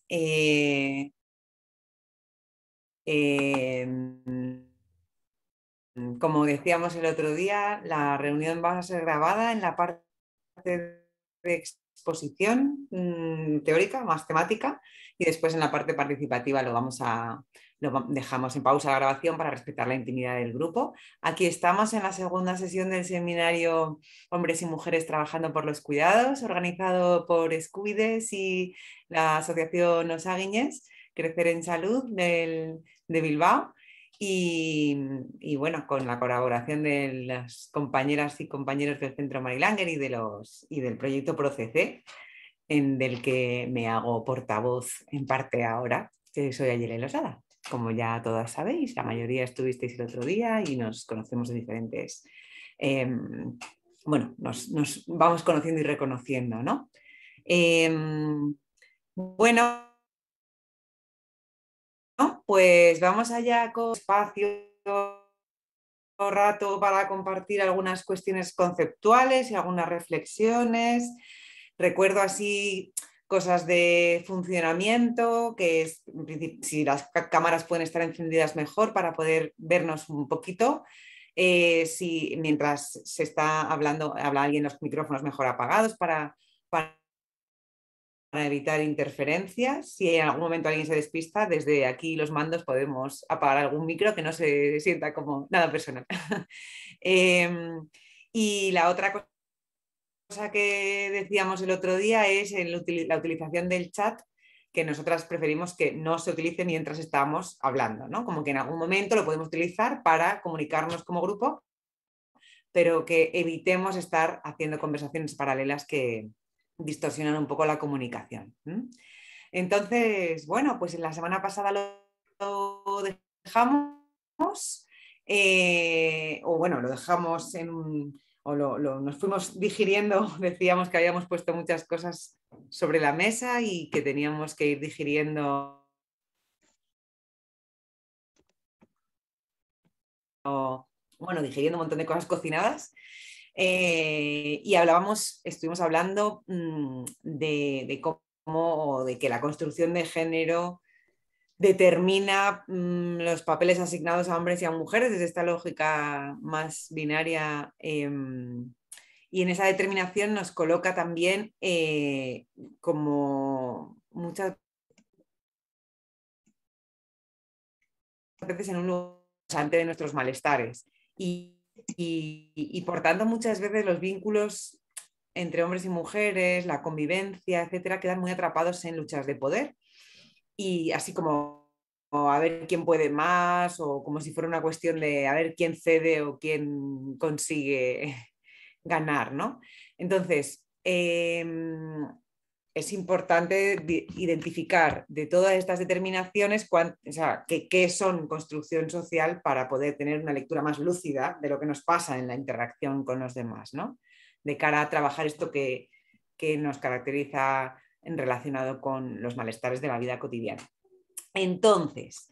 Eh, eh, Como decíamos el otro día, la reunión va a ser grabada en la parte de exposición teórica, más temática, y después en la parte participativa dejamos en pausa la grabación para respetar la intimidad del grupo. Aquí estamos en la segunda sesión del seminario Hombres y Mujeres Trabajando por los Cuidados, organizado por Escuides y la Asociación Osaguiñes, Crecer en Salud de Bilbao. Y bueno, con la colaboración de las compañeras y compañeros del Centro Mary Langer y del proyecto ProCC, del que me hago portavoz en parte ahora, que soy Ayele Losada. Como ya todas sabéis, la mayoría estuvisteis el otro día y nos conocemos de diferentes... bueno, nos vamos conociendo y reconociendo, ¿no? Bueno, pues vamos allá con espacio rato para compartir algunas cuestiones conceptuales y algunas reflexiones. Recuerdo así cosas de funcionamiento, que es si las cámaras pueden estar encendidas mejor para poder vernos un poquito. Si mientras se está hablando, habla alguien, los micrófonos mejor apagados para evitar interferencias. Si en algún momento alguien se despista, desde aquí los mandos podemos apagar algún micro que no se sienta como nada personal. Y la otra cosa que decíamos el otro día es la utilización del chat, que nosotras preferimos que no se utilice mientras estamos hablando, ¿no? Como que en algún momento lo podemos utilizar para comunicarnos como grupo, pero que evitemos estar haciendo conversaciones paralelas que distorsionan un poco la comunicación. Entonces, bueno, pues en la semana pasada lo dejamos, o bueno, lo dejamos nos fuimos digiriendo, decíamos que habíamos puesto muchas cosas sobre la mesa y que teníamos que ir digiriendo bueno, digiriendo un montón de cosas cocinadas. Y estuvimos hablando de cómo, de que la construcción de género determina los papeles asignados a hombres y a mujeres desde esta lógica más binaria. Y en esa determinación nos coloca también como muchas veces en un lugar de nuestros malestares. Y por tanto muchas veces los vínculos entre hombres y mujeres, la convivencia, etcétera, quedan muy atrapados en luchas de poder y así como a ver quién puede más o como si fuera una cuestión de a ver quién cede o quién consigue ganar, ¿no? Entonces, es importante identificar de todas estas determinaciones qué son construcción social para poder tener una lectura más lúcida de lo que nos pasa en la interacción con los demás, ¿no? De cara a trabajar esto que nos caracteriza relacionado con los malestares de la vida cotidiana. Entonces,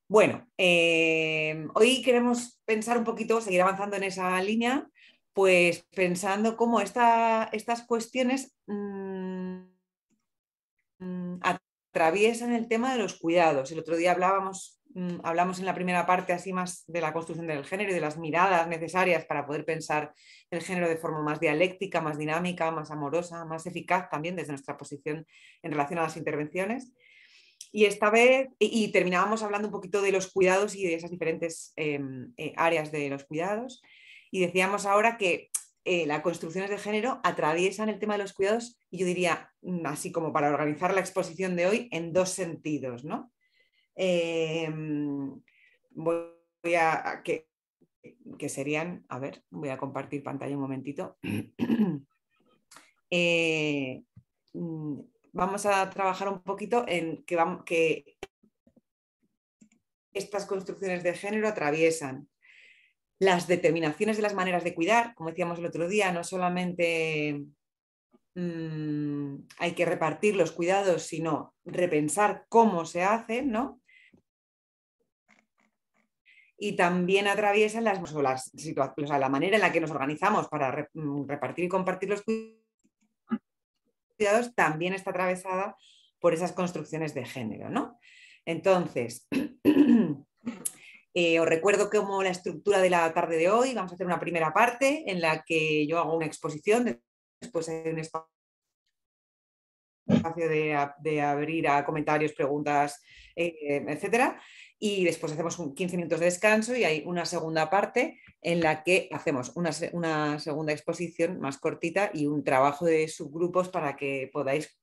bueno, hoy queremos pensar un poquito, seguir avanzando en esa línea, pues pensando cómo estas cuestiones atraviesan el tema de los cuidados. El otro día hablamos en la primera parte así más de la construcción del género y de las miradas necesarias para poder pensar el género de forma más dialéctica, más dinámica, más amorosa, más eficaz también desde nuestra posición en relación a las intervenciones. Y esta vez, y terminábamos hablando un poquito de los cuidados y de esas diferentes áreas de los cuidados. Y decíamos ahora que las construcciones de género atraviesan el tema de los cuidados, y yo diría, así como para organizar la exposición de hoy, en dos sentidos, ¿no? Voy a que serían, a ver, voy a compartir pantalla un momentito. Vamos a trabajar un poquito en que estas construcciones de género atraviesan las determinaciones de las maneras de cuidar, como decíamos el otro día, no solamente hay que repartir los cuidados, sino repensar cómo se hacen, ¿no? Y también atraviesan la manera en la que nos organizamos para repartir y compartir los cuidados, también está atravesada por esas construcciones de género, ¿no? Entonces, os recuerdo cómo la estructura de la tarde de hoy. Vamos a hacer una primera parte en la que yo hago una exposición, después hay un espacio de abrir a comentarios, preguntas, etcétera. Y después hacemos 15 minutos de descanso y hay una segunda parte en la que hacemos una segunda exposición más cortita y un trabajo de subgrupos para que podáis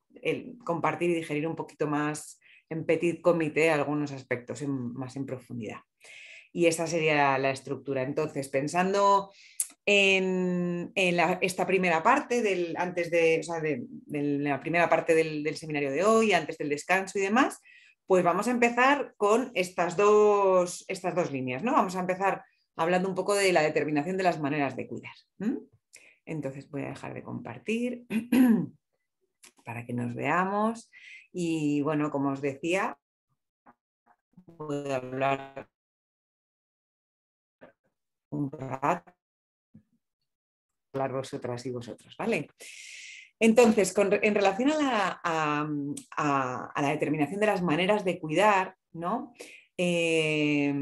compartir y digerir un poquito más en petit comité algunos aspectos más en profundidad. Y esa sería la estructura. Entonces, pensando en esta primera parte, la primera parte del seminario de hoy, antes del descanso y demás, pues vamos a empezar con estas dos líneas, ¿no? Vamos a empezar hablando un poco de la determinación de las maneras de cuidar. Entonces voy a dejar de compartir para que nos veamos. Y bueno, como os decía, voy a hablar un rato, hablar vosotras y vosotros, ¿vale? Entonces, en relación a la determinación de las maneras de cuidar, ¿no? De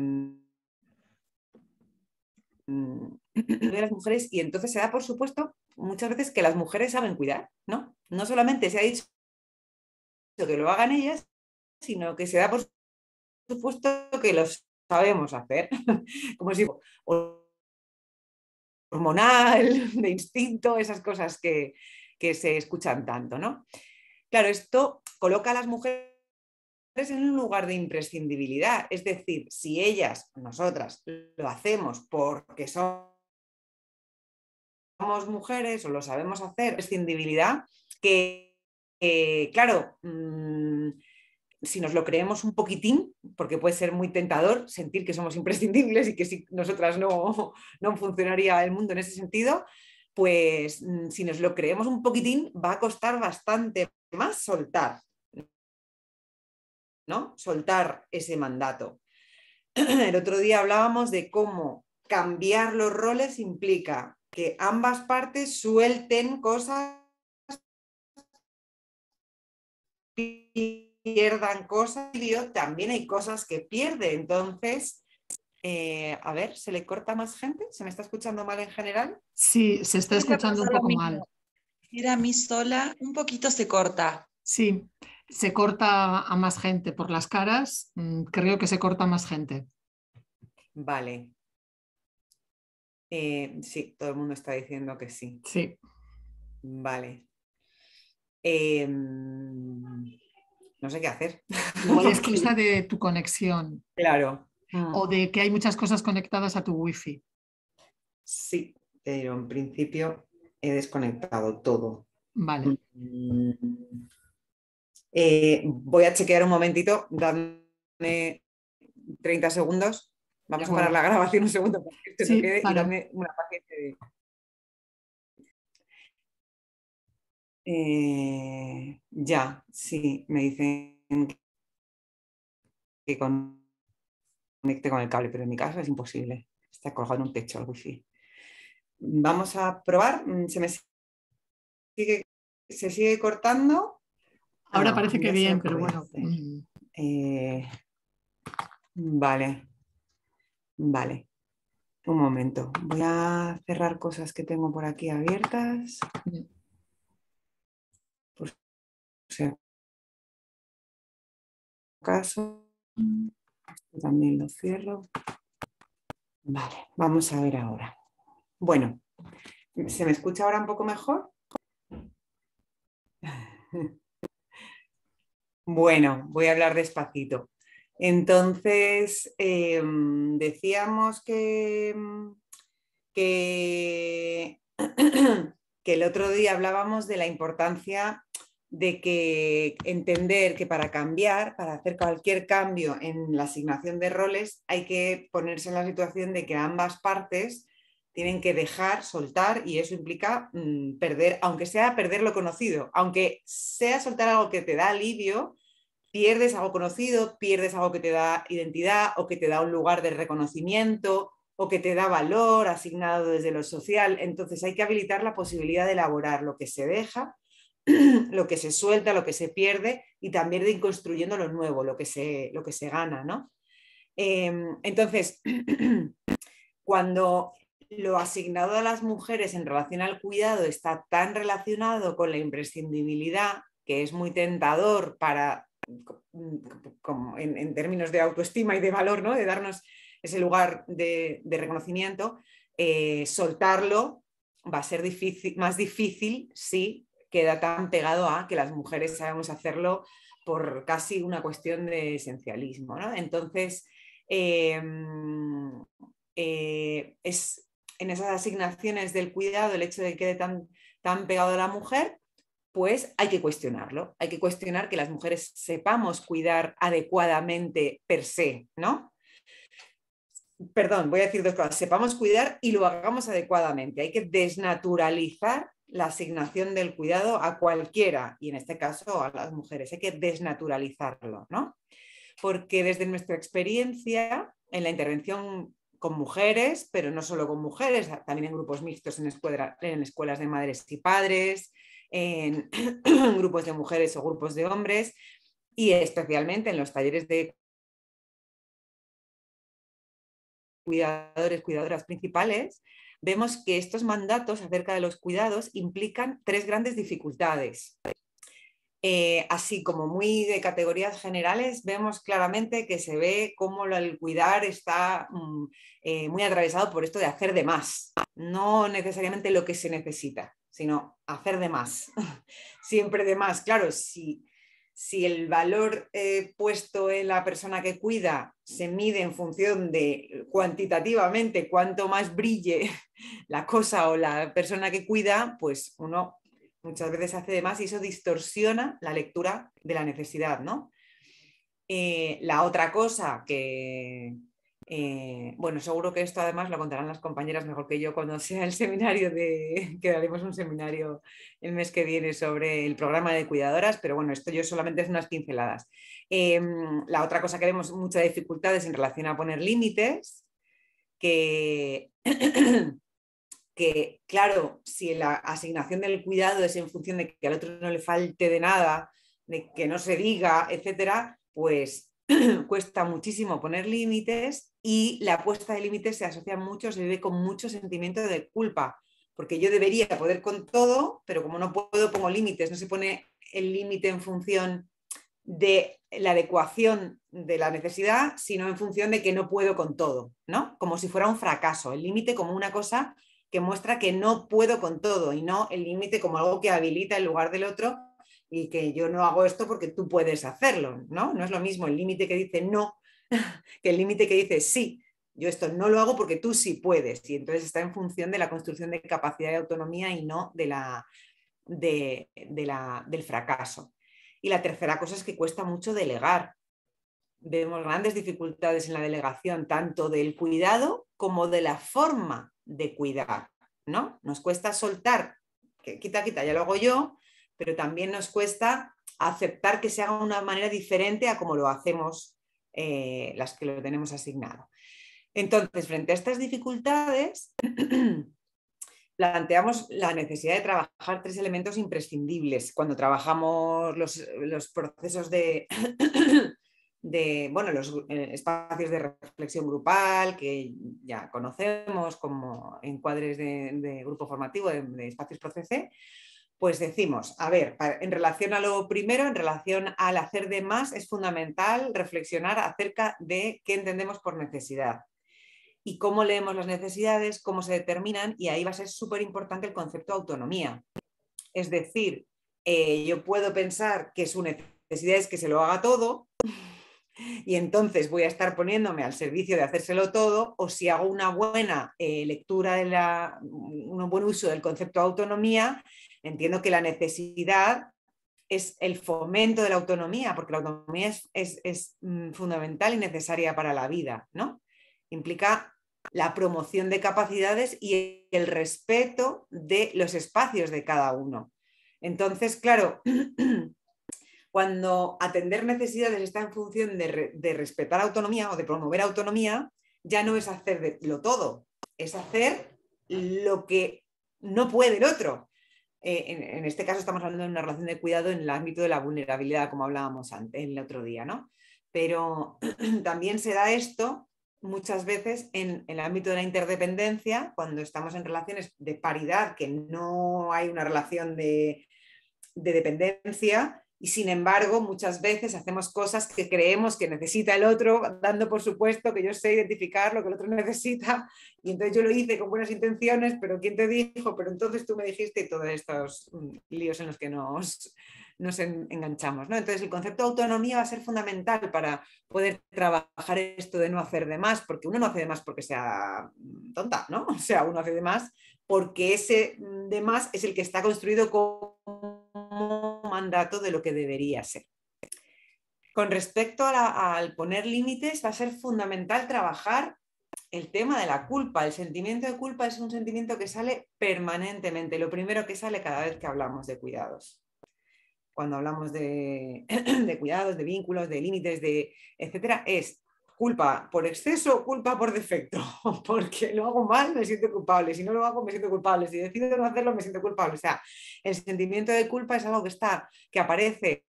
las mujeres, y entonces se da por supuesto muchas veces que las mujeres saben cuidar, ¿no? No solamente se ha dicho que lo hagan ellas, sino que se da por supuesto que lo sabemos hacer, como si hormonal, de instinto, esas cosas que se escuchan tanto, ¿no? Claro, esto coloca a las mujeres en un lugar de imprescindibilidad, es decir, si ellas, nosotras, lo hacemos porque somos mujeres o lo sabemos hacer, imprescindibilidad, que claro, si nos lo creemos un poquitín, porque puede ser muy tentador sentir que somos imprescindibles y que si nosotras no funcionaría el mundo en ese sentido, pues si nos lo creemos un poquitín va a costar bastante más soltar, ¿no? Soltar ese mandato. El otro día hablábamos de cómo cambiar los roles implica que ambas partes suelten cosas, pierdan cosas, también hay cosas que pierde. Entonces, a ver, ¿se le corta más gente? ¿Se me está escuchando mal en general? Sí, se está escuchando un poco mal. Ir a mí sola, un poquito se corta. Sí, se corta a más gente por las caras. Creo que se corta a más gente. Vale. Sí, todo el mundo está diciendo que sí. Sí. Vale. No sé qué hacer. Igual es cosa de tu conexión. Claro. O de que hay muchas cosas conectadas a tu wifi. Sí, pero en principio he desconectado todo. Vale. Voy a chequear un momentito, dadme 30 segundos. Vamos a parar la grabación un segundo para que esto Sí, no quede claro. y dadme una paciencia de... ya, sí, me dicen que conecte con el cable, pero en mi caso es imposible. Está colgado en un techo el wifi. Vamos a probar. Se sigue cortando. Ahora parece que bien, pero bueno. Vale. Vale. Un momento. Voy a cerrar cosas que tengo por aquí abiertas. Por si acaso. Esto también lo cierro. Vale, vamos a ver ahora. Bueno, ¿se me escucha ahora un poco mejor? Bueno, voy a hablar despacito. Entonces, decíamos que el otro día hablábamos de la importancia de que entender que para cambiar, para hacer cualquier cambio en la asignación de roles, hay que ponerse en la situación de que ambas partes tienen que dejar, soltar, y eso implica perder, aunque sea perder lo conocido, aunque sea soltar algo que te da alivio, pierdes algo conocido, pierdes algo que te da identidad o que te da un lugar de reconocimiento o que te da valor asignado desde lo social. Entonces hay que habilitar la posibilidad de elaborar lo que se deja lo que se suelta, lo que se pierde, y también de ir construyendo lo nuevo, lo que se gana, ¿no? Entonces, cuando lo asignado a las mujeres en relación al cuidado está tan relacionado con la imprescindibilidad, que es muy tentador para, como en términos de autoestima y de valor, ¿no? De darnos ese lugar de reconocimiento, soltarlo va a ser más difícil si queda tan pegado a que las mujeres sabemos hacerlo por casi una cuestión de esencialismo, ¿no? Entonces, es en esas asignaciones del cuidado, el hecho de que quede tan pegado a la mujer, pues hay que cuestionarlo. Hay que cuestionar que las mujeres sepamos cuidar adecuadamente per se, ¿no? Perdón, voy a decir dos cosas. Sepamos cuidar y lo hagamos adecuadamente. Hay que desnaturalizar la asignación del cuidado a cualquiera, y en este caso a las mujeres. Hay que desnaturalizarlo, ¿no? Porque desde nuestra experiencia en la intervención con mujeres, pero no solo con mujeres, también en grupos mixtos en escuelas de madres y padres, en grupos de mujeres o grupos de hombres, y especialmente en los talleres de cuidadores, cuidadoras principales, vemos que estos mandatos acerca de los cuidados implican tres grandes dificultades. Así como muy de categorías generales, vemos claramente que se ve cómo el cuidar está muy atravesado por esto de hacer de más. No necesariamente lo que se necesita, sino hacer de más. Siempre de más. Claro, si el valor puesto en la persona que cuida se mide en función de cuantitativamente cuánto más brille la cosa o la persona que cuida, pues uno muchas veces hace de más y eso distorsiona la lectura de la necesidad, ¿no? La otra cosa que, bueno, seguro que esto además lo contarán las compañeras mejor que yo cuando sea el seminario que daremos un seminario el mes que viene sobre el programa de cuidadoras, pero bueno, esto yo solamente es unas pinceladas. La otra cosa que vemos muchas dificultades en relación a poner límites, que claro, si la asignación del cuidado es en función de que al otro no le falte de nada, de que no se diga, etcétera, pues cuesta muchísimo poner límites, y la puesta de límites se asocia mucho, se vive con mucho sentimiento de culpa, porque yo debería poder con todo, pero como no puedo, pongo límites. No se pone el límite en función de la adecuación de la necesidad, sino en función de que no puedo con todo, ¿no? Como si fuera un fracaso, el límite como una cosa que muestra que no puedo con todo, y no el límite como algo que habilita el lugar del otro y que yo no hago esto porque tú puedes hacerlo, ¿no? No es lo mismo el límite que dice no que el límite que dice sí, yo esto no lo hago porque tú sí puedes, y entonces está en función de la construcción de capacidad de autonomía y no del fracaso. Y la tercera cosa es que cuesta mucho delegar. Vemos grandes dificultades en la delegación, tanto del cuidado como de la forma de cuidar, ¿no? Nos cuesta soltar, que quita, ya lo hago yo, pero también nos cuesta aceptar que se haga de una manera diferente a como lo hacemos las que lo tenemos asignado. Entonces, frente a estas dificultades, planteamos la necesidad de trabajar tres elementos imprescindibles cuando trabajamos los procesos de bueno, los espacios de reflexión grupal que ya conocemos como encuadres de grupo formativo, de espacios PROCC. Pues decimos, a ver, en relación a lo primero, en relación al hacer de más, es fundamental reflexionar acerca de qué entendemos por necesidad y cómo leemos las necesidades, cómo se determinan, y ahí va a ser súper importante el concepto de autonomía. Es decir, yo puedo pensar que su necesidad es que se lo haga todo, y entonces voy a estar poniéndome al servicio de hacérselo todo, o si hago una buena lectura, un buen uso del concepto de autonomía, entiendo que la necesidad es el fomento de la autonomía, porque la autonomía es fundamental y necesaria para la vida, ¿no? Implica la promoción de capacidades y el respeto de los espacios de cada uno. Entonces, claro, cuando atender necesidades está en función de respetar autonomía o de promover autonomía, ya no es hacerlo todo, es hacer lo que no puede el otro. en este caso estamos hablando de una relación de cuidado en el ámbito de la vulnerabilidad, como hablábamos antes, el otro día, ¿no? Pero también se da esto muchas veces en el ámbito de la interdependencia, cuando estamos en relaciones de paridad, que no hay una relación de dependencia, y sin embargo muchas veces hacemos cosas que creemos que necesita el otro, dando por supuesto que yo sé identificar lo que el otro necesita, y entonces yo lo hice con buenas intenciones, pero ¿quién te dijo? Pero entonces tú me dijiste, y todos estos líos en los que nos enganchamos, ¿no? Entonces el concepto de autonomía va a ser fundamental para poder trabajar esto de no hacer de más, porque uno no hace de más porque sea tonta, ¿no? O sea, uno hace de más porque ese de más es el que está construido como mandato de lo que debería ser. Con respecto al poner límites, va a ser fundamental trabajar el tema de la culpa. El sentimiento de culpa es un sentimiento que sale permanentemente, lo primero que sale cada vez que hablamos de cuidados. Cuando hablamos de cuidados, de vínculos, de límites, etcétera, es culpa por exceso, culpa por defecto, porque lo hago mal, me siento culpable, si no lo hago me siento culpable, si decido no hacerlo me siento culpable. O sea, el sentimiento de culpa es algo que aparece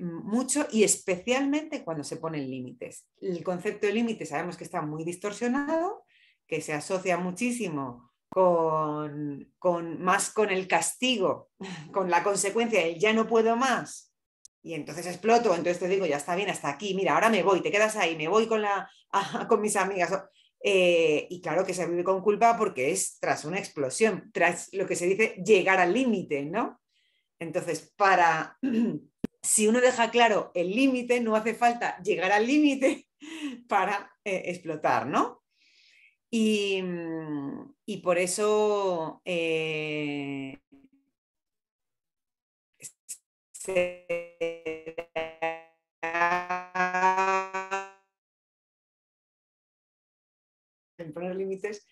mucho y especialmente cuando se ponen límites. El concepto de límite sabemos que está muy distorsionado, que se asocia muchísimo más con el castigo, con la consecuencia del ya no puedo más. Y entonces exploto, entonces te digo, ya está bien, hasta aquí, mira, ahora me voy, te quedas ahí, me voy con mis amigas. Y claro que se vive con culpa porque es tras una explosión, tras lo que se dice llegar al límite, ¿no? Entonces, si uno deja claro el límite, no hace falta llegar al límite para explotar, ¿no? Y por eso en poner límites,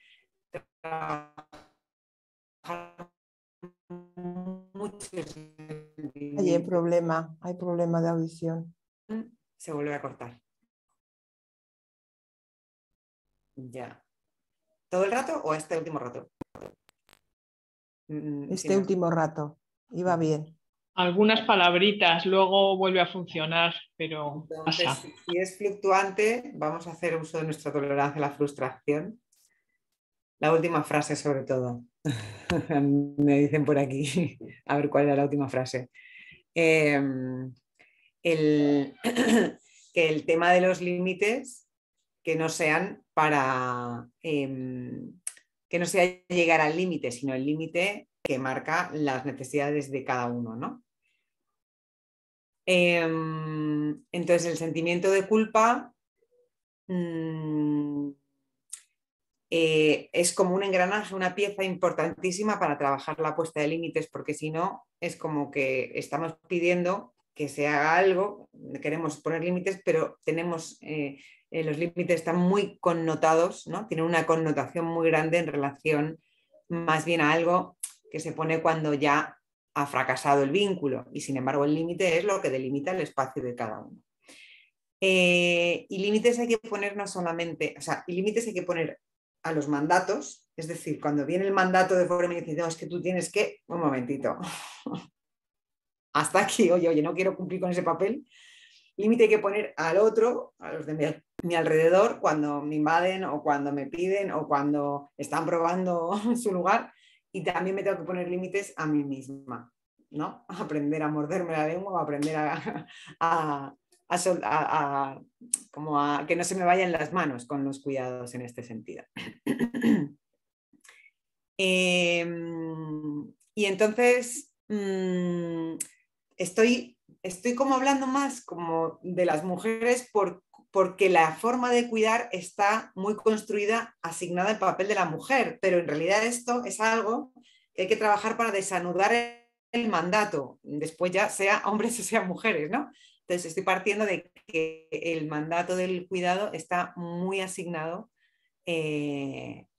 Hay problema de audición. Se vuelve a cortar. Ya. ¿Todo el rato o este último rato? Este último rato. Iba bien. Algunas palabritas, luego vuelve a funcionar, pero Entonces, pasa. si es fluctuante, vamos a hacer uso de nuestra tolerancia a la frustración. La última frase, sobre todo. Me dicen por aquí. A ver cuál era la última frase. Que el tema de los límites que no sean para que no sea llegar al límite, sino el límite que marca las necesidades de cada uno, ¿no? Entonces el sentimiento de culpa es como un engranaje, una pieza importantísima para trabajar la puesta de límites, porque si no es como que estamos pidiendo que se haga algo, queremos poner límites, pero tenemos los límites están muy connotados, ¿no? Tienen una connotación muy grande en relación más bien a algo que se pone cuando ya ha fracasado el vínculo, y sin embargo el límite es lo que delimita el espacio de cada uno. Y límites hay que poner no solamente, o sea, y límites hay que poner a los mandatos, es decir, cuando viene el mandato de forma y dice, no, es que tú tienes que, un momentito, hasta aquí, oye, no quiero cumplir con ese papel. Límite hay que poner al otro, a los de mi alrededor, cuando me invaden o cuando me piden o cuando están probando su lugar, y también me tengo que poner límites a mí misma, ¿no? Aprender a morderme la lengua, aprender a que no se me vayan las manos con los cuidados en este sentido. Y entonces estoy como hablando más como de las mujeres porque la forma de cuidar está muy construida, asignada al papel de la mujer, pero en realidad esto es algo que hay que trabajar para desanudar el mandato, después ya sea hombres o sean mujeres, ¿no? Entonces estoy partiendo de que el mandato del cuidado está muy asignado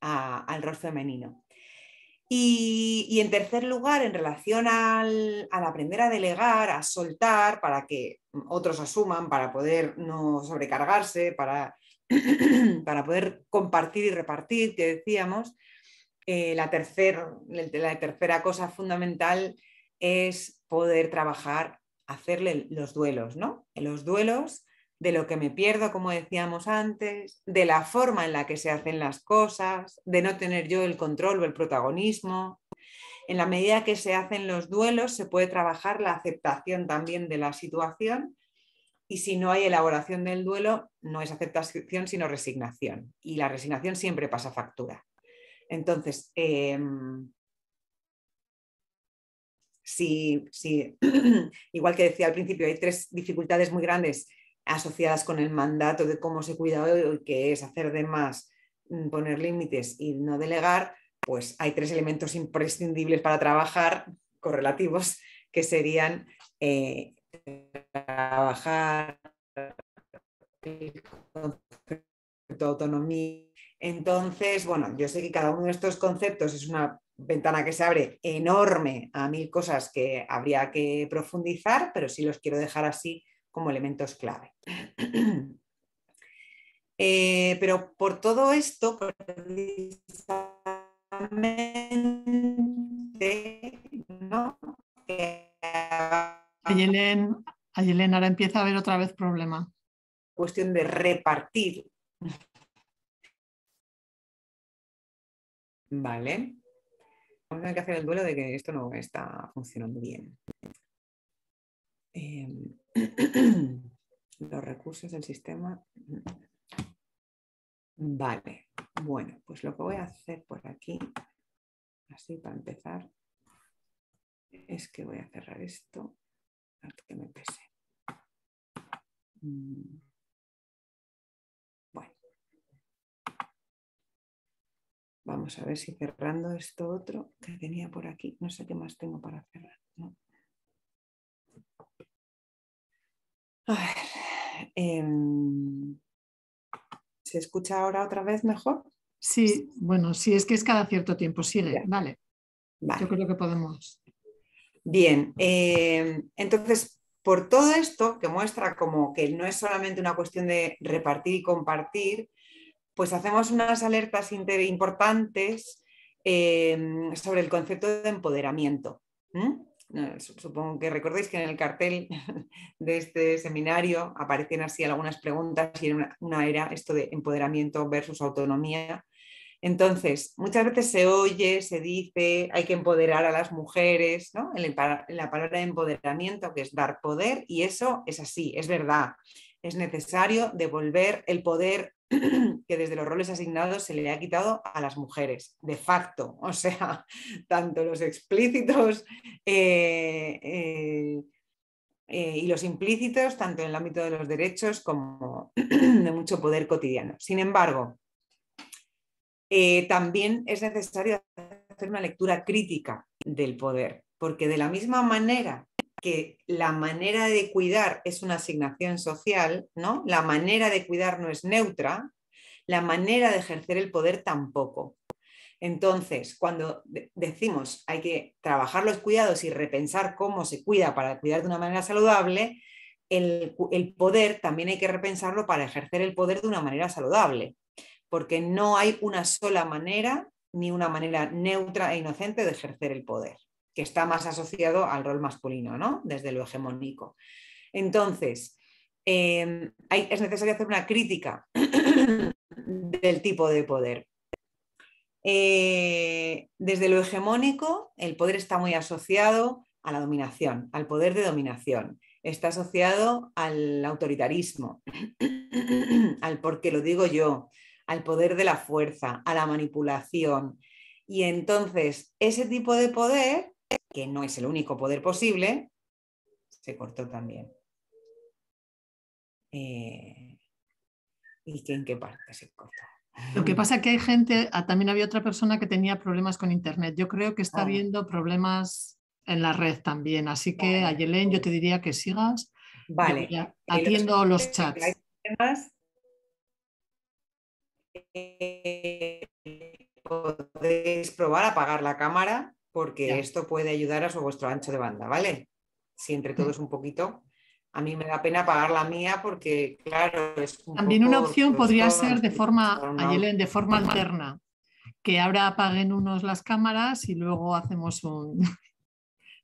al rol femenino. Y en tercer lugar, en relación al aprender a delegar, a soltar para que otros asuman, para poder no sobrecargarse, para poder compartir y repartir, que decíamos, La tercera cosa fundamental es poder trabajar, hacerle los duelos, ¿no? Los duelos de lo que me pierdo, como decíamos antes, de la forma en la que se hacen las cosas, de no tener yo el control o el protagonismo. En la medida que se hacen los duelos, se puede trabajar la aceptación también de la situación, y si no hay elaboración del duelo, no es aceptación, sino resignación. Y la resignación siempre pasa factura. Entonces, igual que decía al principio, hay 3 dificultades muy grandes asociadas con el mandato de cómo se cuida hoy, que es hacer de más, poner límites y no delegar. Pues hay 3 elementos imprescindibles para trabajar, correlativos, que serían trabajar el concepto de autonomía. Entonces, bueno, yo sé que cada uno de estos conceptos es una ventana que se abre enorme a 1000 cosas que habría que profundizar, pero sí los quiero dejar así como elementos clave. Pero por todo esto, ¿no? Ayelen, ahora empieza a haber otra vez problema. Cuestión de repartir. Vale. Vamos a tener que hacer el duelo de que esto no está funcionando bien. Los recursos del sistema. Vale. Bueno, pues lo que voy a hacer por aquí, así para empezar, es que voy a cerrar esto para que me pese. Bueno. Vamos a ver si cerrando esto otro que tenía por aquí, no sé qué más tengo para cerrar, ¿no? A ver, ¿se escucha ahora otra vez mejor? Sí, bueno, sí, es que es cada cierto tiempo, sigue, vale. Vale. Yo creo que podemos. Bien, entonces, por todo esto que muestra como que no es solamente una cuestión de repartir y compartir, pues hacemos unas alertas importantes sobre el concepto de empoderamiento. Supongo que recordéis que en el cartel de este seminario aparecen así algunas preguntas y una era esto de empoderamiento versus autonomía. Entonces, muchas veces se oye, se dice, hay que empoderar a las mujeres, ¿no? En la palabra empoderamiento, que es dar poder, y eso es así, es verdad. Es necesario devolver el poder que desde los roles asignados se le ha quitado a las mujeres, de facto. O sea, tanto los explícitos y los implícitos, tanto en el ámbito de los derechos como de mucho poder cotidiano. Sin embargo, también es necesario hacer una lectura crítica del poder, porque de la misma manera que la manera de cuidar es una asignación social, ¿no? La manera de cuidar no es neutra, la manera de ejercer el poder tampoco. Entonces, cuando decimos hay que trabajar los cuidados y repensar cómo se cuida para cuidar de una manera saludable, el poder también hay que repensarlo para ejercer el poder de una manera saludable, porque no hay una sola manera ni una manera neutra e inocente de ejercer el poder, que está más asociado al rol masculino, ¿no? Desde lo hegemónico. Entonces, es necesario hacer una crítica del tipo de poder. Desde lo hegemónico, el poder está muy asociado a la dominación, al poder de dominación. Está asociado al autoritarismo, al porque lo digo yo, al poder de la fuerza, a la manipulación. Y entonces, ese tipo de poder, que no es el único poder posible, se cortó también. ¿Y en qué parte se cortó? Lo que pasa es que hay gente, también había otra persona que tenía problemas con internet. Yo creo que está habiendo problemas en la red también. Así que, Ayelen, yo te diría que sigas. Vale. Atiendo los chats. Podéis probar a apagar la cámara porque esto puede ayudar a vuestro ancho de banda, ¿vale? Si entre todos un poquito. A mí me da pena apagar la mía porque, claro, es un También poco una opción podría tosco, ser de forma, no, Ayelen, de forma alterna, que ahora apaguen unos las cámaras y luego hacemos un...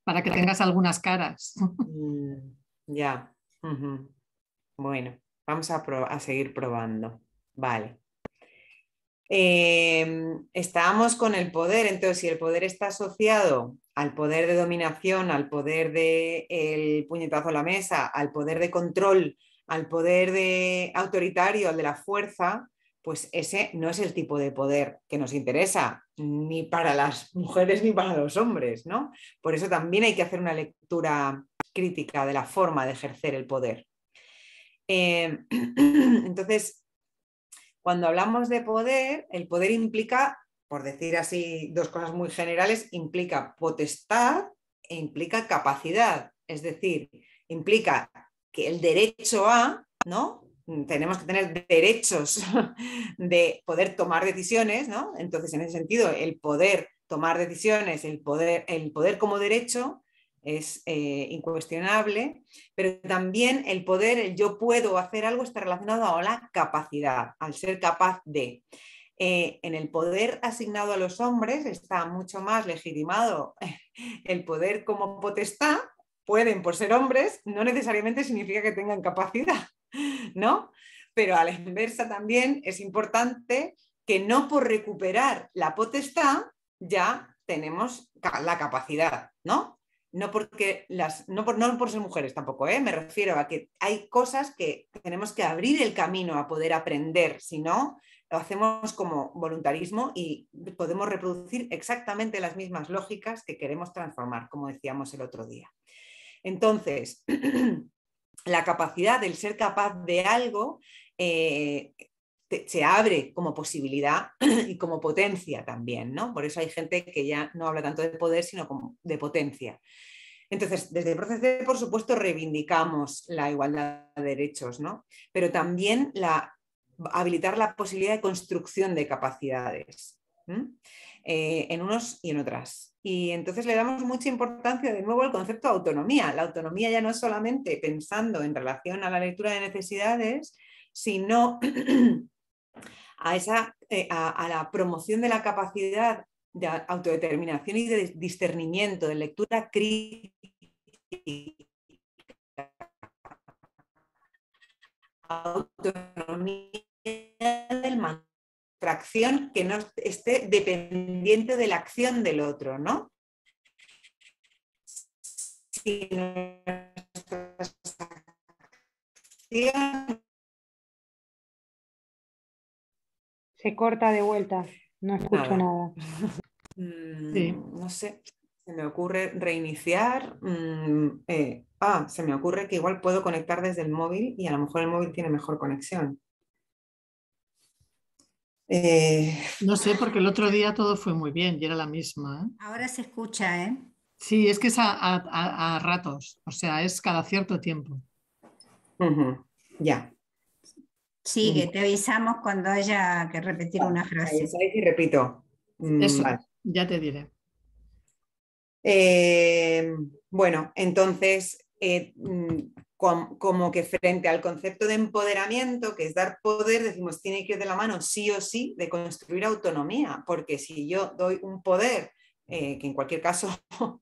para que tengas algunas caras. Ya. Ujú. Bueno, vamos a seguir probando. Vale. Estábamos con el poder, entonces si el poder está asociado al poder de dominación, al poder del puñetazo a la mesa, al poder de control, al poder de autoritario, al de la fuerza, pues ese no es el tipo de poder que nos interesa, ni para las mujeres ni para los hombres, ¿no? Por eso también hay que hacer una lectura crítica de la forma de ejercer el poder. Entonces, cuando hablamos de poder, el poder implica, por decir así dos cosas muy generales, implica potestad e implica capacidad. Es decir, implica que el derecho a, ¿no? Tenemos que tener derechos de poder tomar decisiones, ¿no? Entonces, en ese sentido, el poder tomar decisiones, el poder como derecho es incuestionable, pero también el poder, el yo puedo hacer algo, está relacionado a la capacidad, al ser capaz de. En el poder asignado a los hombres está mucho más legitimado el poder como potestad. Pueden, por ser hombres, no necesariamente significa que tengan capacidad, ¿no? Pero a la inversa también es importante que no por recuperar la potestad ya tenemos la capacidad, ¿no? No, porque no por ser mujeres tampoco, me refiero a que hay cosas que tenemos que abrir el camino a poder aprender, si no, lo hacemos como voluntarismo y podemos reproducir exactamente las mismas lógicas que queremos transformar, como decíamos el otro día. Entonces, la capacidad del ser capaz de algo se abre como posibilidad y como potencia también, ¿no? Por eso hay gente que ya no habla tanto de poder, sino como de potencia. Entonces, desde el proceso, por supuesto, reivindicamos la igualdad de derechos, ¿no? Pero también habilitar la posibilidad de construcción de capacidades, en unos y en otras. Y entonces le damos mucha importancia de nuevo al concepto de autonomía. La autonomía ya no es solamente pensando en relación a la lectura de necesidades, sino a la promoción de la capacidad de autodeterminación y de discernimiento, de lectura crítica, autonomía del mandato, acción que no esté dependiente de la acción del otro, ¿no? Si nuestras acciones... Se corta de vuelta, no escucho nada. Sí. No sé, se me ocurre reiniciar. Se me ocurre que igual puedo conectar desde el móvil y a lo mejor el móvil tiene mejor conexión. No sé, porque el otro día todo fue muy bien y era la misma, ¿eh? Ahora se escucha, ¿eh? Sí, es que es a ratos, o sea, es cada cierto tiempo. Ya. Sigue, te avisamos cuando haya que repetir una frase. Y repito. Eso, Vale. ya te diré. Bueno, entonces, como que frente al concepto de empoderamiento, que es dar poder, decimos, tiene que ir de la mano sí o sí de construir autonomía, porque si yo doy un poder, que en cualquier caso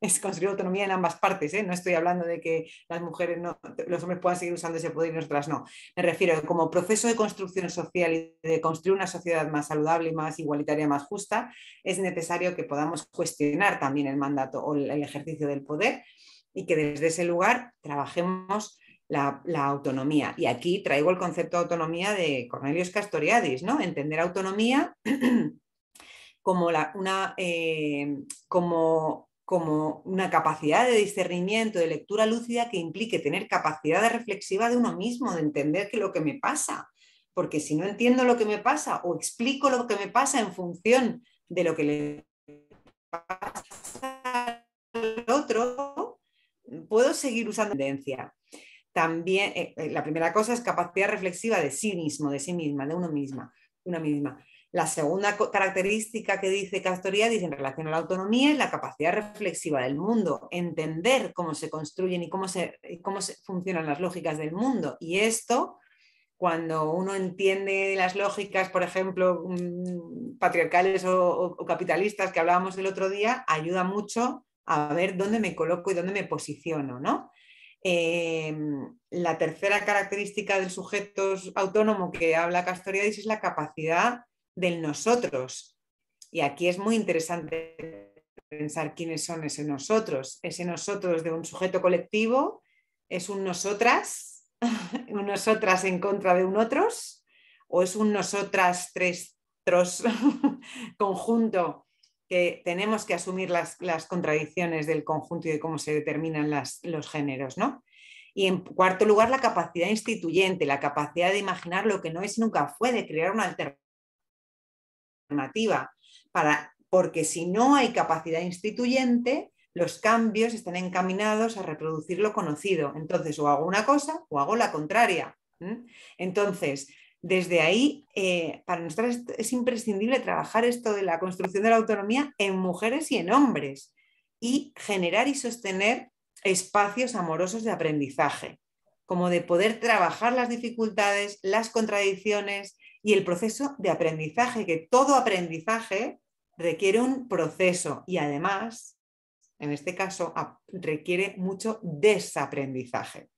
es construir autonomía en ambas partes, no estoy hablando de que las mujeres los hombres puedan seguir usando ese poder y nosotras no, me refiero a como proceso de construcción social y de construir una sociedad más saludable, más igualitaria, más justa, es necesario que podamos cuestionar también el mandato o el ejercicio del poder y que desde ese lugar trabajemos la autonomía. Y aquí traigo el concepto de autonomía de Cornelius Castoriadis, ¿no? Entender autonomía como una capacidad de discernimiento, de lectura lúcida que implique tener capacidad reflexiva de uno mismo, de entender que lo que me pasa, porque si no entiendo lo que me pasa o explico lo que me pasa en función de lo que le pasa al otro, puedo seguir usando tendencia. También la primera cosa es capacidad reflexiva de sí mismo, de sí misma, de una misma. La segunda característica que dice Castoriadis en relación a la autonomía es la capacidad reflexiva del mundo, entender cómo se construyen y cómo se funcionan las lógicas del mundo. Y esto cuando uno entiende las lógicas, por ejemplo, patriarcales o capitalistas que hablábamos el otro día, ayuda mucho a ver dónde me coloco y dónde me posiciono, ¿no? La tercera característica del sujeto autónomo que habla Castoriadis es la capacidad del nosotros. Y aquí es muy interesante pensar quiénes son ese nosotros. Ese nosotros de un sujeto colectivo es un nosotras, un nosotras en contra de un otros, o es un nosotras tres tros conjunto que tenemos que asumir las contradicciones del conjunto y de cómo se determinan los géneros, ¿no? Y en cuarto lugar, la capacidad instituyente, la capacidad de imaginar lo que no es y nunca fue, de crear una alternativa, porque si no hay capacidad instituyente, los cambios están encaminados a reproducir lo conocido. Entonces, o hago una cosa o hago la contraria. Entonces, desde ahí, para nosotros es imprescindible trabajar esto de la construcción de la autonomía en mujeres y en hombres y generar y sostener espacios amorosos de aprendizaje, como de poder trabajar las dificultades, las contradicciones y el proceso de aprendizaje, que todo aprendizaje requiere un proceso y además, en este caso, requiere mucho desaprendizaje.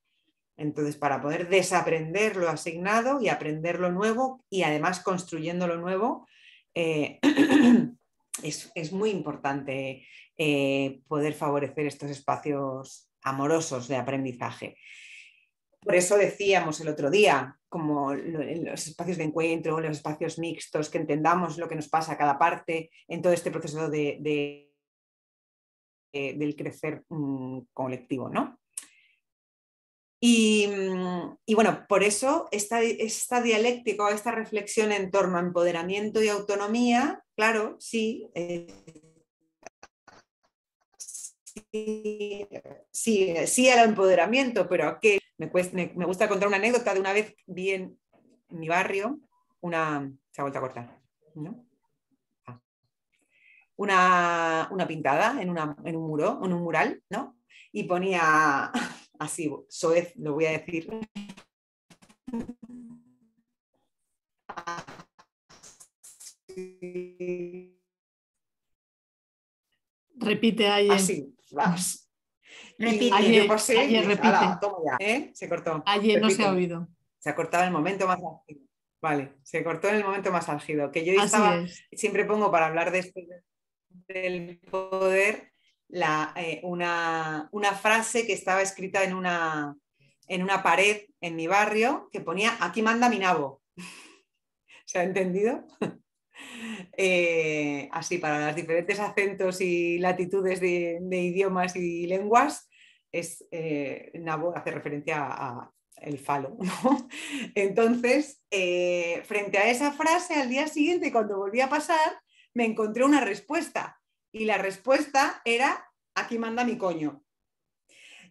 Entonces, para poder desaprender lo asignado y aprender lo nuevo y además construyendo lo nuevo, es muy importante poder favorecer estos espacios amorosos de aprendizaje. Por eso decíamos el otro día, como en los espacios de encuentro, los espacios mixtos, que entendamos lo que nos pasa a cada parte en todo este proceso del crecer colectivo, ¿no? Y bueno, por eso esta dialéctica o esta reflexión en torno a empoderamiento y autonomía, claro, sí, sí al empoderamiento, pero que me gusta contar una anécdota de una vez vi en mi barrio se ha vuelto a cortar, ¿no? Una pintada en un muro, en un mural, ¿no? Y ponía así, soez, lo voy a decir. Repite ahí. Así, Repite. Y yo pasé y dije, repite. "Ala, toma ya". Se cortó. Ayer no se ha Repite. oído. Se ha cortado en el momento más álgido. Vale, se cortó en el momento más álgido. Que yo Así es. siempre pongo para hablar de esto del poder una frase que estaba escrita en una pared en mi barrio que ponía "aquí manda mi nabo". ¿Se ha entendido? Así, para los diferentes acentos y latitudes de idiomas y lenguas, nabo hace referencia a el falo, ¿no? Entonces, frente a esa frase, al día siguiente, cuando volví a pasar, me encontré una respuesta. Y la respuesta era "aquí manda mi coño".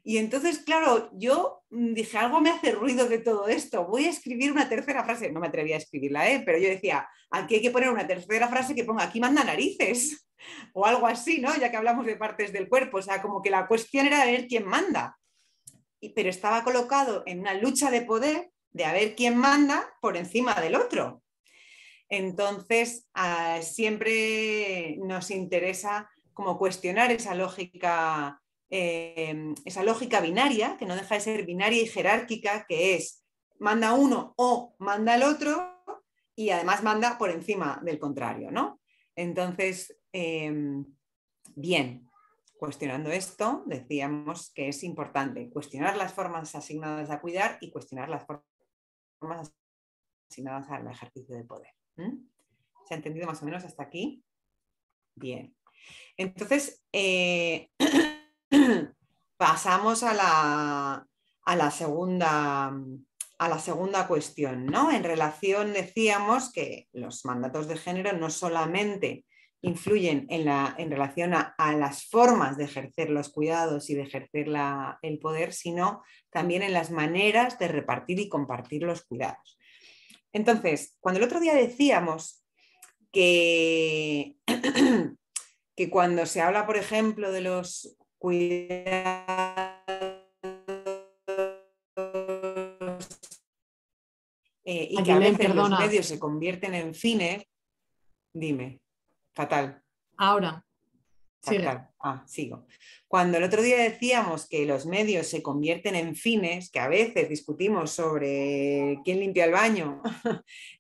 Y entonces, claro, yo dije, algo me hace ruido de todo esto, voy a escribir una tercera frase. No me atrevía a escribirla, pero yo decía, aquí hay que poner una tercera frase que ponga "aquí manda narices", o algo así, ¿no? Ya que hablamos de partes del cuerpo, o sea, como que la cuestión era ver quién manda. Pero estaba colocado en una lucha de poder de a ver quién manda por encima del otro. Entonces, siempre nos interesa como cuestionar esa lógica binaria, que no deja de ser binaria y jerárquica, que es manda uno o manda el otro y además manda por encima del contrario, ¿no? Entonces, bien, cuestionando esto, decíamos que es importante cuestionar las formas asignadas a cuidar y cuestionar las formas asignadas al ejercicio de poder. ¿Se ha entendido más o menos hasta aquí? Bien. Entonces, pasamos a la segunda cuestión, ¿no? En relación, decíamos que los mandatos de género no solamente influyen en relación a las formas de ejercer los cuidados y de ejercer el poder, sino también en las maneras de repartir y compartir los cuidados. Entonces, cuando el otro día decíamos que cuando se habla, por ejemplo, de los cuidados y que a Ayelén, veces los perdona. medios se convierten en fines. Dime, fatal. Ahora, sigue. Fatal. Sigo. Cuando el otro día decíamos que los medios se convierten en fines, que a veces discutimos sobre quién limpia el baño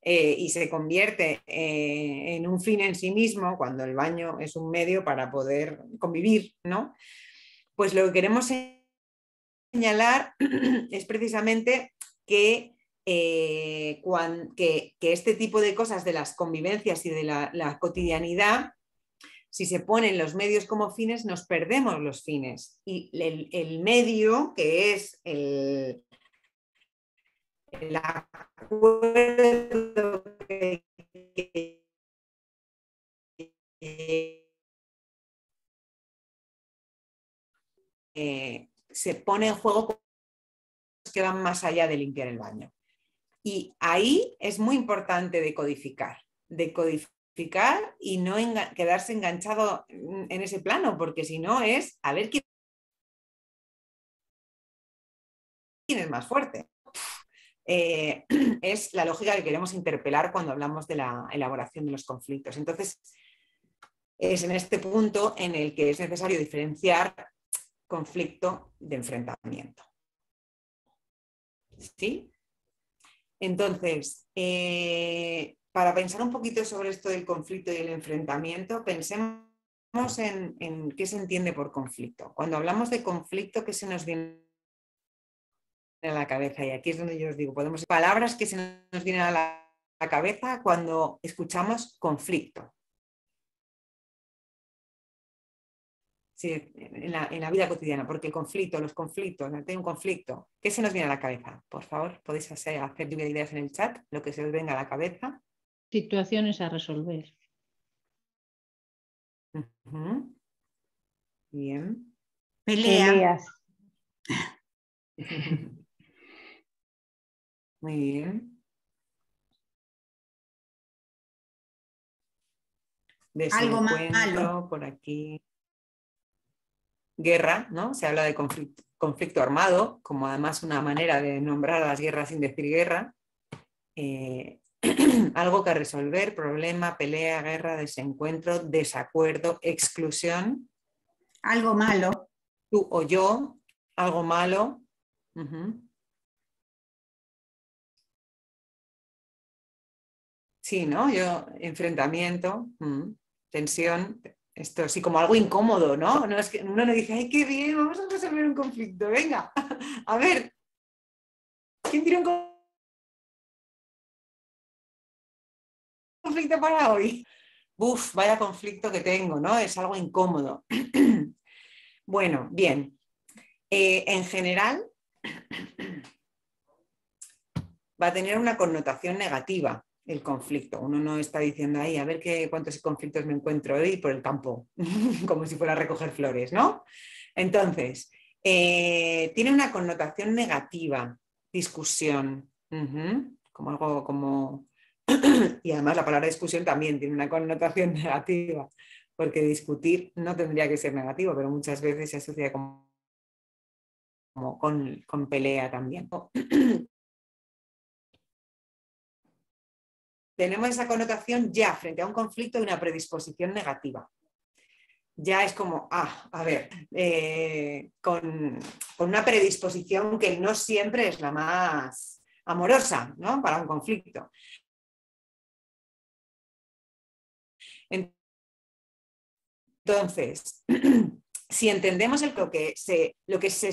y se convierte en un fin en sí mismo, cuando el baño es un medio para poder convivir, ¿no? Pues lo que queremos señalar es precisamente que este tipo de cosas de las convivencias y de la cotidianidad, si se ponen los medios como fines, nos perdemos los fines. Y el medio, que es el acuerdo se pone en juego que van más allá de limpiar el baño. Y ahí es muy importante decodificar y no quedarse enganchado en ese plano, porque si no es a ver quién es más fuerte. Es la lógica que queremos interpelar cuando hablamos de la elaboración de los conflictos. Entonces, es en este punto en el que es necesario diferenciar conflicto de enfrentamiento. ¿Sí? Entonces, para pensar un poquito sobre esto del conflicto y el enfrentamiento, pensemos en qué se entiende por conflicto. Cuando hablamos de conflicto, ¿qué se nos viene a la cabeza? Y aquí es donde yo os digo, palabras que se nos vienen a la cabeza cuando escuchamos conflicto. Sí, en la vida cotidiana, porque los conflictos, tengo un conflicto. ¿Qué se nos viene a la cabeza? Por favor, podéis hacer lluvia de ideas en el chat, lo que se os venga a la cabeza. Situaciones a resolver. Bien. Peleas. Muy bien. Algo malo. Por aquí. Guerra, ¿no? Se habla de conflicto armado, como además una manera de nombrar a las guerras sin decir guerra. Algo que resolver, problema, pelea, guerra, desencuentro, desacuerdo, exclusión. Algo malo. Tú o yo, algo malo. Sí, ¿no? Enfrentamiento, tensión, esto sí, como algo incómodo, ¿no? No es que uno no dice, ay, qué bien, vamos a resolver un conflicto, venga, a ver, ¿quién tiene un conflicto para hoy? Uf, vaya conflicto que tengo, ¿no? Es algo incómodo. Bueno, bien. En general, va a tener una connotación negativa el conflicto. Uno no está diciendo ahí, a ver cuántos conflictos me encuentro hoy por el campo, como si fuera a recoger flores, ¿no? Entonces, tiene una connotación negativa, discusión, como algo como... Y además la palabra discusión también tiene una connotación negativa, porque discutir no tendría que ser negativo, pero muchas veces se asocia con pelea también. Tenemos esa connotación ya frente a un conflicto de una predisposición negativa. Ya es como, a ver, con una predisposición que no siempre es la más amorosa, ¿no? Para un conflicto. Entonces, si entendemos lo que se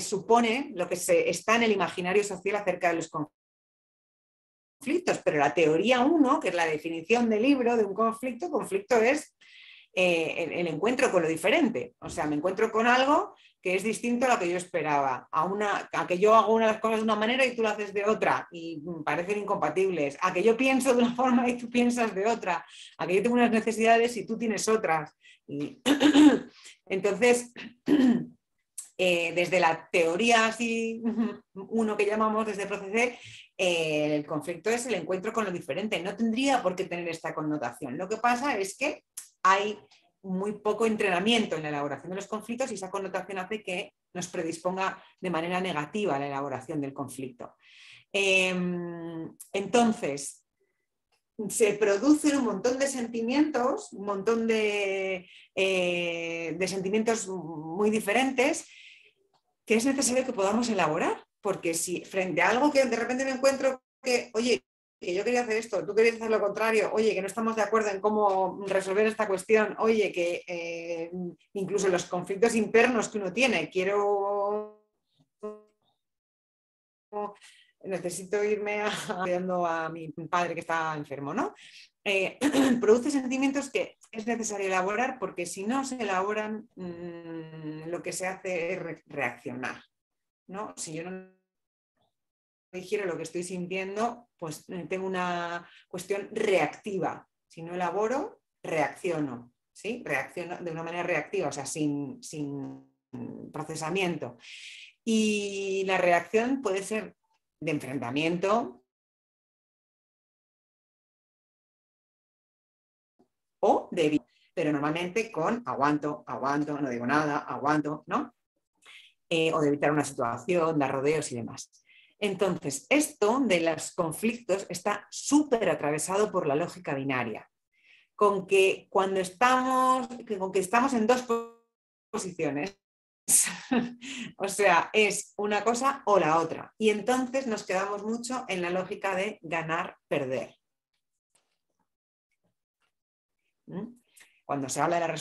supone, lo que está en el imaginario social acerca de los conflictos, pero la teoría 1, que es la definición del libro de un conflicto es el encuentro con lo diferente. O sea, me encuentro con algo que es distinto a lo que yo esperaba, a que yo hago una de las cosas de una manera y tú lo haces de otra y parecen incompatibles, a que yo pienso de una forma y tú piensas de otra, a que yo tengo unas necesidades y tú tienes otras. Y entonces, desde la teoría así, uno que llamamos desde Procesé, el conflicto es el encuentro con lo diferente. No tendría por qué tener esta connotación. Lo que pasa es que hay muy poco entrenamiento en la elaboración de los conflictos y esa connotación hace que nos predisponga de manera negativa a la elaboración del conflicto. Entonces, se producen un montón de sentimientos, un montón de sentimientos muy diferentes que es necesario que podamos elaborar, porque si frente a algo que de repente me encuentro que, oye, que yo quería hacer esto, tú querías hacer lo contrario, oye, que no estamos de acuerdo en cómo resolver esta cuestión, oye, que incluso los conflictos internos que uno tiene, necesito irme ayudando a mi padre que está enfermo, ¿no? Produce sentimientos que es necesario elaborar porque si no se elaboran, lo que se hace es reaccionar, ¿no? Si yo no digiero lo que estoy sintiendo, pues tengo una cuestión reactiva. Si no elaboro, reacciono, ¿sí? Reacciono de una manera reactiva, o sea, sin procesamiento. Y la reacción puede ser de enfrentamiento o de... Pero normalmente con aguanto, no digo nada, aguanto, ¿no? O de evitar una situación, dar rodeos y demás. Entonces, esto de los conflictos está súper atravesado por la lógica binaria, con que cuando estamos en dos posiciones, o sea, es una cosa o la otra, y entonces nos quedamos mucho en la lógica de ganar-perder. Cuando se habla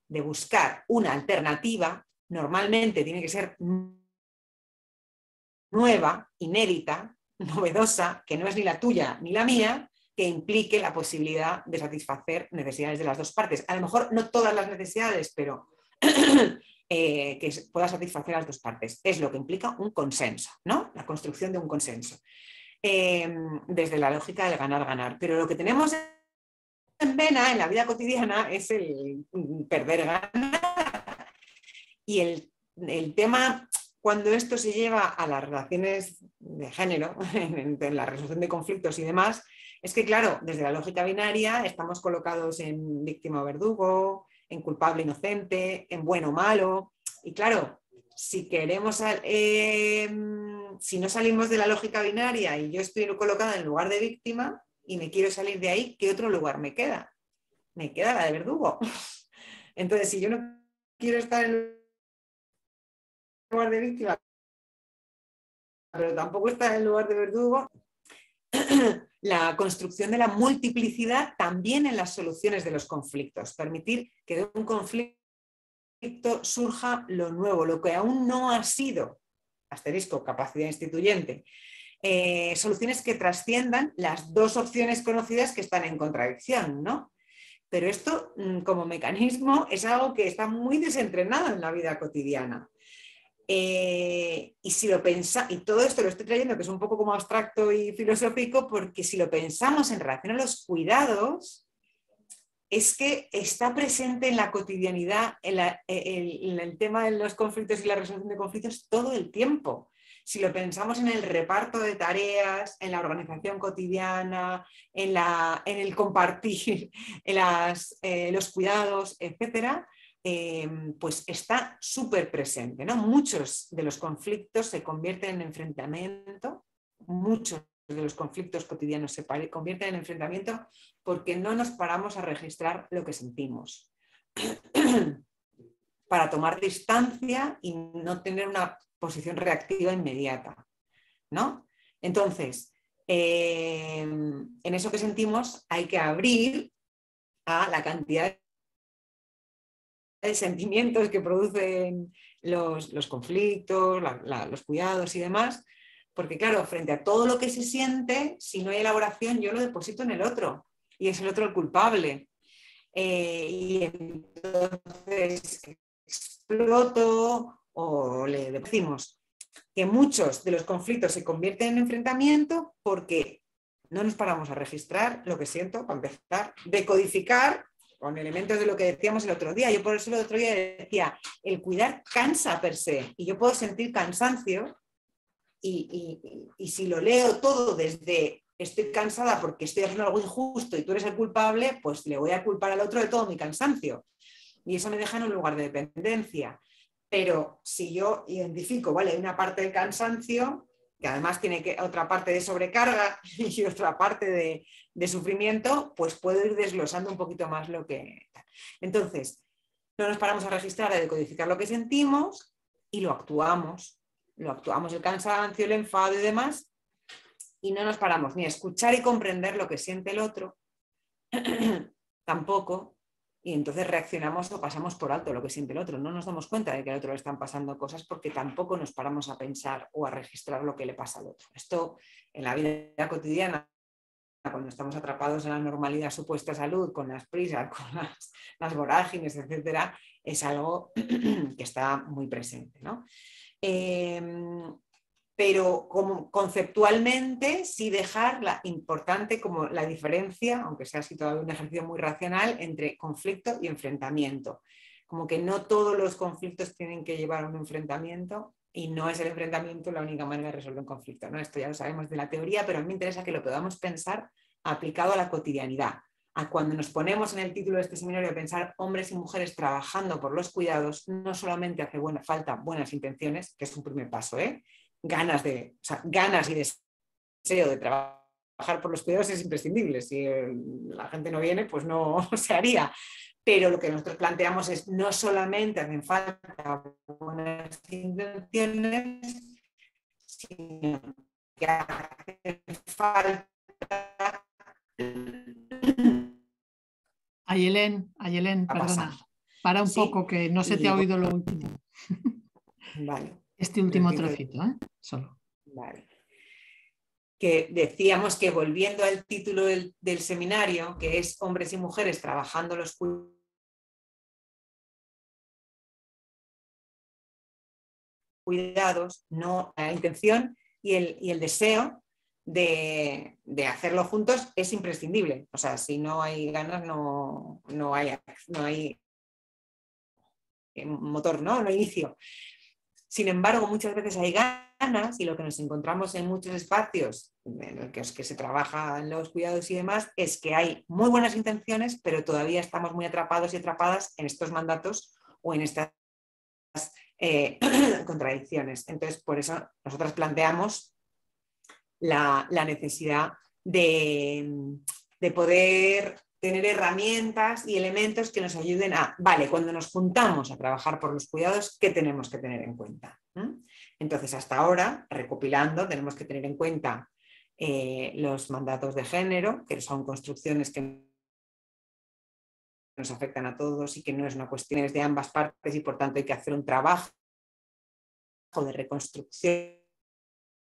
de buscar una alternativa, normalmente tiene que ser nueva, inédita, novedosa, que no es ni la tuya ni la mía, que implique la posibilidad de satisfacer necesidades de las dos partes. A lo mejor no todas las necesidades, pero que pueda satisfacer a las dos partes. Es lo que implica un consenso, ¿no? La construcción de un consenso. Desde la lógica del ganar-ganar. Pero lo que tenemos en vena en la vida cotidiana es el perder-ganar. Y el tema... Cuando esto se lleva a las relaciones de género, en la resolución de conflictos y demás, es que, claro, desde la lógica binaria estamos colocados en víctima o verdugo, en culpable o inocente, en bueno o malo. Y claro, si queremos, si no salimos de la lógica binaria y yo estoy colocada en el lugar de víctima y me quiero salir de ahí, ¿qué otro lugar me queda? Me queda la de verdugo. Entonces, si yo no quiero estar en el lugar de víctima, pero tampoco está en el lugar de verdugo, la construcción de la multiplicidad también en las soluciones de los conflictos, permitir que de un conflicto surja lo nuevo, lo que aún no ha sido, asterisco, capacidad instituyente, soluciones que trasciendan las dos opciones conocidas que están en contradicción, ¿no? Pero esto, como mecanismo, es algo que está muy desentrenado en la vida cotidiana. Y si lo y todo esto lo estoy trayendo, que es un poco como abstracto y filosófico, porque si lo pensamos en relación a los cuidados, es que está presente en la cotidianidad, en el tema de los conflictos y la resolución de conflictos todo el tiempo. Si lo pensamos en el reparto de tareas, en la organización cotidiana, en el compartir, en los cuidados, etcétera, pues está súper presente, ¿no? Muchos de los conflictos se convierten en enfrentamiento, muchos de los conflictos cotidianos se convierten en enfrentamiento porque no nos paramos a registrar lo que sentimos para tomar distancia y no tener una posición reactiva inmediata, ¿no? Entonces, en eso que sentimos hay que abrir a la cantidad de sentimientos que producen los conflictos, los cuidados y demás, porque claro, frente a todo lo que se siente, si no hay elaboración, yo lo deposito en el otro y es el otro el culpable. Y entonces exploto o le decimos que muchos de los conflictos se convierten en enfrentamiento porque no nos paramos a registrar lo que siento, para empezar, decodificar con elementos de lo que decíamos el otro día. Yo por eso el otro día decía, el cuidar cansa per se, y yo puedo sentir cansancio y si lo leo todo desde estoy cansada porque estoy haciendo algo injusto y tú eres el culpable, pues le voy a culpar al otro de todo mi cansancio. Y eso me deja en un lugar de dependencia. Pero si yo identifico, vale, hay una parte del cansancio, que además tiene otra parte de sobrecarga y otra parte de sufrimiento, pues puedo ir desglosando un poquito más lo que... Entonces, no nos paramos a registrar, a decodificar lo que sentimos y lo actuamos. Lo actuamos, el cansancio, el enfado y demás, y no nos paramos ni a escuchar y comprender lo que siente el otro, tampoco, y entonces reaccionamos o pasamos por alto lo que siente el otro. No nos damos cuenta de que al otro le están pasando cosas porque tampoco nos paramos a pensar o a registrar lo que le pasa al otro. Esto en la vida cotidiana, cuando estamos atrapados en la normalidad supuesta salud, con las prisas, con las vorágines, etcétera, es algo que está muy presente, ¿no? Pero como conceptualmente sí dejar importante como la diferencia, aunque sea así todavía un ejercicio muy racional, entre conflicto y enfrentamiento. Como que no todos los conflictos tienen que llevar a un enfrentamiento y no es el enfrentamiento la única manera de resolver un conflicto, ¿no? Esto ya lo sabemos de la teoría, pero a mí me interesa que lo podamos pensar aplicado a la cotidianidad. A cuando nos ponemos en el título de este seminario a pensar hombres y mujeres trabajando por los cuidados, no solamente hace falta buenas intenciones, que es un primer paso, ganas y deseo de trabajar por los cuidados es imprescindible. Si la gente no viene, pues no se haría. Pero lo que nosotros planteamos es no solamente hacen falta buenas intenciones, sino que hace falta... Ayelén, perdona. Para un poco que no se te ha oído lo último. Vale. Este último trocito, solo. Vale. Que decíamos que volviendo al título del seminario, que es hombres y mujeres trabajando los cuidados, no la intención y el deseo de hacerlo juntos es imprescindible. O sea, si no hay ganas, no hay motor, no hay inicio. Sin embargo, muchas veces hay ganas y lo que nos encontramos en muchos espacios en los que se trabaja en los cuidados y demás es que hay muy buenas intenciones, pero todavía estamos muy atrapados y atrapadas en estos mandatos o en estas contradicciones. Entonces, por eso nosotras planteamos la necesidad de poder tener herramientas y elementos que nos ayuden vale, cuando nos juntamos a trabajar por los cuidados, ¿qué tenemos que tener en cuenta? Entonces, hasta ahora, recopilando, tenemos que tener en cuenta los mandatos de género, que son construcciones que nos afectan a todos y que no es una cuestión, es de ambas partes y por tanto hay que hacer un trabajo de reconstrucción,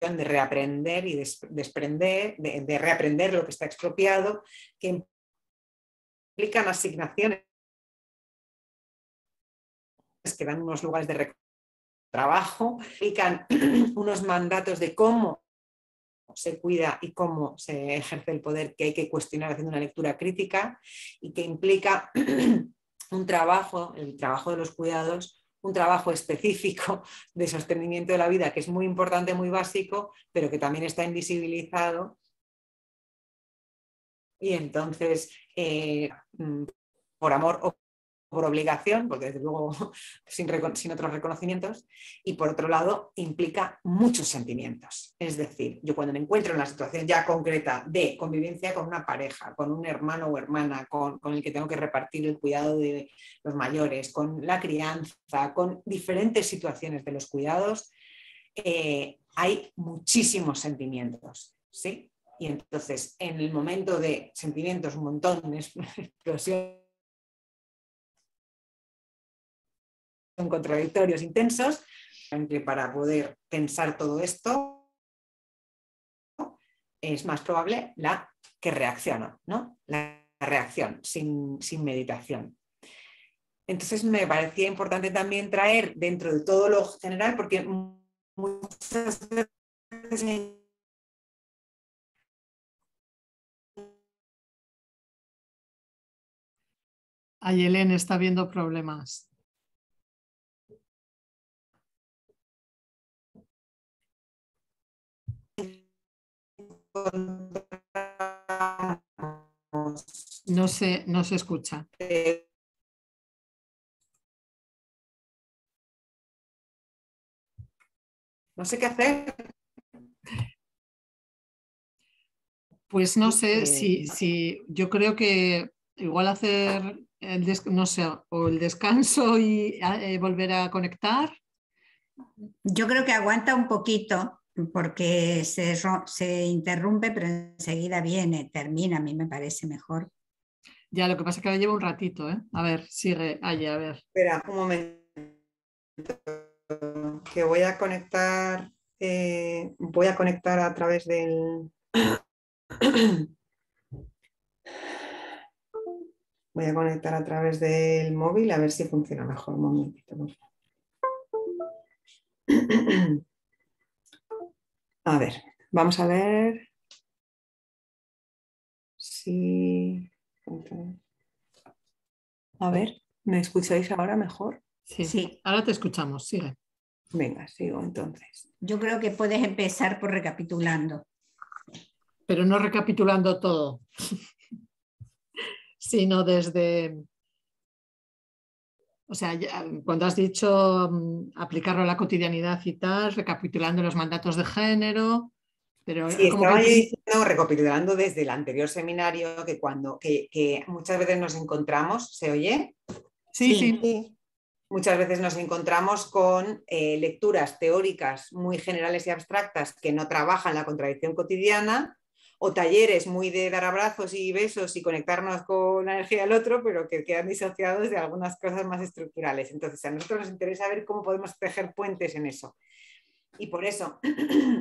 de reaprender y desprender, de reaprender lo que está expropiado, que implican asignaciones que dan unos lugares de trabajo, implican unos mandatos de cómo se cuida y cómo se ejerce el poder que hay que cuestionar haciendo una lectura crítica y que implica un trabajo, el trabajo de los cuidados, un trabajo específico de sostenimiento de la vida que es muy importante, muy básico, pero que también está invisibilizado. Y entonces, por amor o por obligación, porque desde luego sin otros reconocimientos, y por otro lado implica muchos sentimientos. Es decir, yo cuando me encuentro en la situación ya concreta de convivencia con una pareja, con un hermano o hermana, con el que tengo que repartir el cuidado de los mayores, con la crianza, con diferentes situaciones de los cuidados, hay muchísimos sentimientos, ¿sí? Y entonces, en el momento de sentimientos, un montón de explosión, contradictorios, intensos, aunque para poder pensar todo esto es más probable que reacciono, ¿no? La reacción sin meditación. Entonces me parecía importante también traer dentro de todo lo general, porque muchas veces Ayelén está viendo problemas. No se escucha. No sé qué hacer. Pues no sé Eh, si yo creo que igual hacer no sé, o el descanso y volver a conectar. Yo creo que aguanta un poquito porque se interrumpe, pero enseguida viene, termina, a mí me parece mejor. Ya, lo que pasa es que ahora lleva un ratito, ¿eh? A ver, sigue allí, a ver. Espera, un momento, que voy a conectar a través del... Voy a conectar a través del móvil a ver si funciona mejor. Un momentito, por favor. A ver, vamos a ver si... A ver, ¿me escucháis ahora mejor? Sí, Sí, ahora te escuchamos, sigue. Venga, sigo entonces. yo creo que puedes empezar por recapitulando. Pero no recapitulando todo, sino desde, o sea, cuando has dicho aplicarlo a la cotidianidad y tal, recapitulando los mandatos de género, pero Sí, como que estaba yo diciendo, recapitulando desde el anterior seminario, que muchas veces nos encontramos, ¿se oye? Sí, Sí. sí, Sí, Muchas veces nos encontramos con lecturas teóricas muy generales y abstractas que no trabajan la contradicción cotidiana, o talleres muy de dar abrazos y besos y conectarnos con la energía del otro, pero que quedan disociados de algunas cosas más estructurales. Entonces, a nosotros nos interesa ver cómo podemos tejer puentes en eso. Y por eso,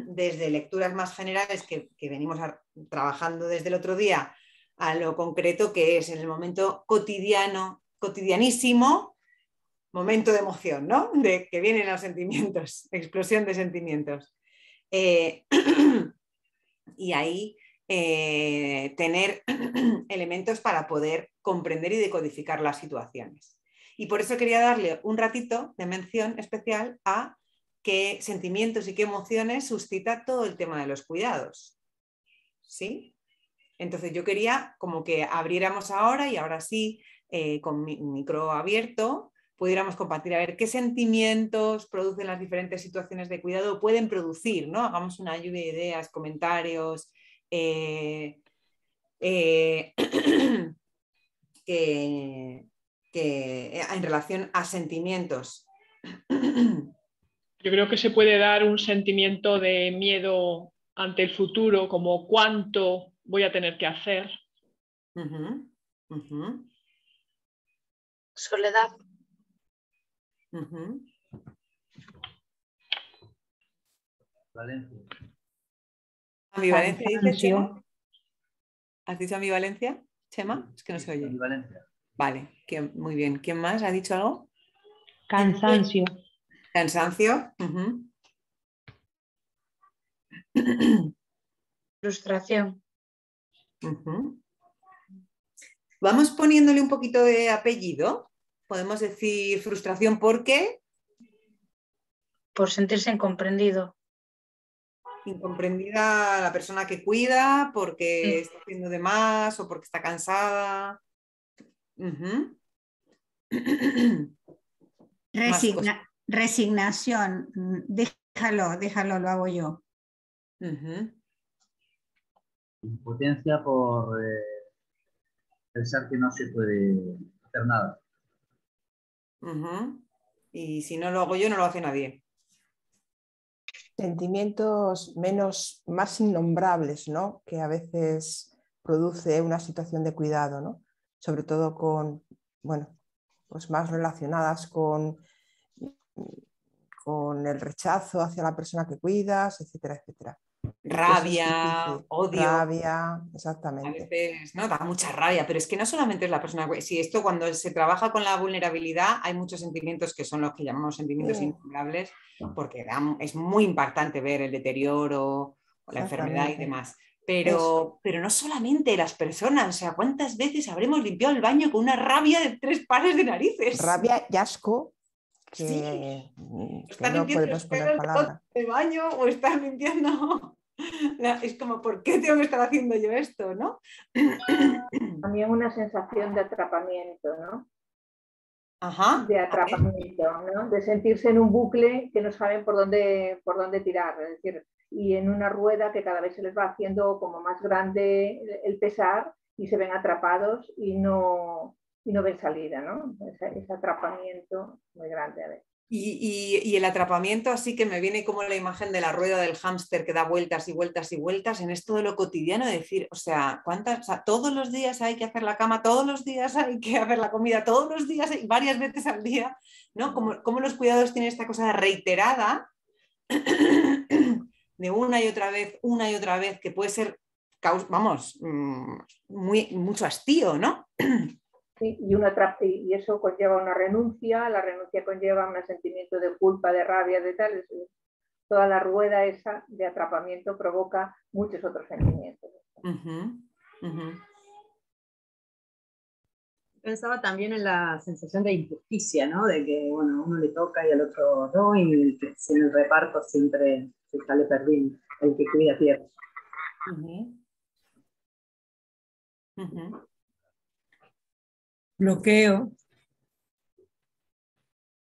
desde lecturas más generales que venimos trabajando desde el otro día, a lo concreto que es en el momento cotidiano, cotidianísimo, momento de emoción, ¿no? De que vienen los sentimientos, explosión de sentimientos. Y ahí tener elementos para poder comprender y decodificar las situaciones. Y por eso quería darle un ratito de mención especial a qué sentimientos y qué emociones suscita todo el tema de los cuidados. ¿Sí? Entonces yo quería como que abriéramos ahora y ahora sí, con mi micro abierto, pudiéramos compartir a ver qué sentimientos producen las diferentes situaciones de cuidado, pueden producir, ¿no? Hagamos una lluvia de ideas, comentarios, que en relación a sentimientos. Yo creo que se puede dar un sentimiento de miedo ante el futuro, como cuánto voy a tener que hacer. Uh-huh, uh-huh, Soledad. uh-huh. ¿Ambivalencia dice Chema? ¿Has dicho ambivalencia, Chema? Es que no se oye. Ambivalencia. Vale, muy bien. ¿Quién más ha dicho algo? Cansancio. Cansancio. Uh-huh. Frustración. Uh-huh. Vamos poniéndole un poquito de apellido. Podemos decir frustración, ¿por qué? Por sentirse incomprendido. Incomprendida la persona que cuida, porque está haciendo de más o porque está cansada. Uh-huh. Resignación. Déjalo, lo hago yo. Uh-huh. Impotencia por pensar que no se puede hacer nada. Uh-huh. Y si no lo hago yo, no lo hace nadie. sentimientos más innombrables, ¿no? Que a veces produce una situación de cuidado, ¿no? Sobre todo con, bueno, pues más relacionadas con el rechazo hacia la persona que cuidas, etcétera, etcétera. Rabia, odio. Rabia, exactamente. A veces, ¿no? Da mucha rabia, pero es que no solamente es la persona. Si esto cuando se trabaja con la vulnerabilidad, hay muchos sentimientos que son los que llamamos sentimientos innombrables, porque es muy impactante ver el deterioro o la enfermedad y demás. Pero no solamente las personas, o sea, ¿cuántas veces habremos limpiado el baño con una rabia de 3 pares de narices? Rabia y asco. Que, sí. que no podemos poner palabra. ¿El baño o estás limpiando? Es como, ¿por qué tengo que estar haciendo yo esto? ¿No? También una sensación de atrapamiento, ¿no? Ajá. de atrapamiento, ¿no? De sentirse en un bucle que no saben por dónde tirar, es decir, y en una rueda que cada vez se les va haciendo como más grande el pesar y se ven atrapados y no ven salida, ¿no? Ese atrapamiento muy grande a veces. Y el atrapamiento, así que me viene como la imagen de la rueda del hámster que da vueltas y vueltas y vueltas en esto de lo cotidiano, de decir, o sea, todos los días hay que hacer la cama, todos los días hay que hacer la comida, todos los días, varias veces al día, ¿no? Como los cuidados tienen esta cosa reiterada de una y otra vez, que puede ser, vamos, mucho hastío, ¿no? Sí, y eso conlleva una renuncia, la renuncia conlleva un sentimiento de culpa, de rabia, de tal. Toda la rueda esa de atrapamiento provoca muchos otros sentimientos. Pensaba también en la sensación de injusticia, ¿no? De que, bueno, a uno le toca y al otro no, y que en el reparto siempre se sale perdiendo, el que cuida pierde. Bloqueo.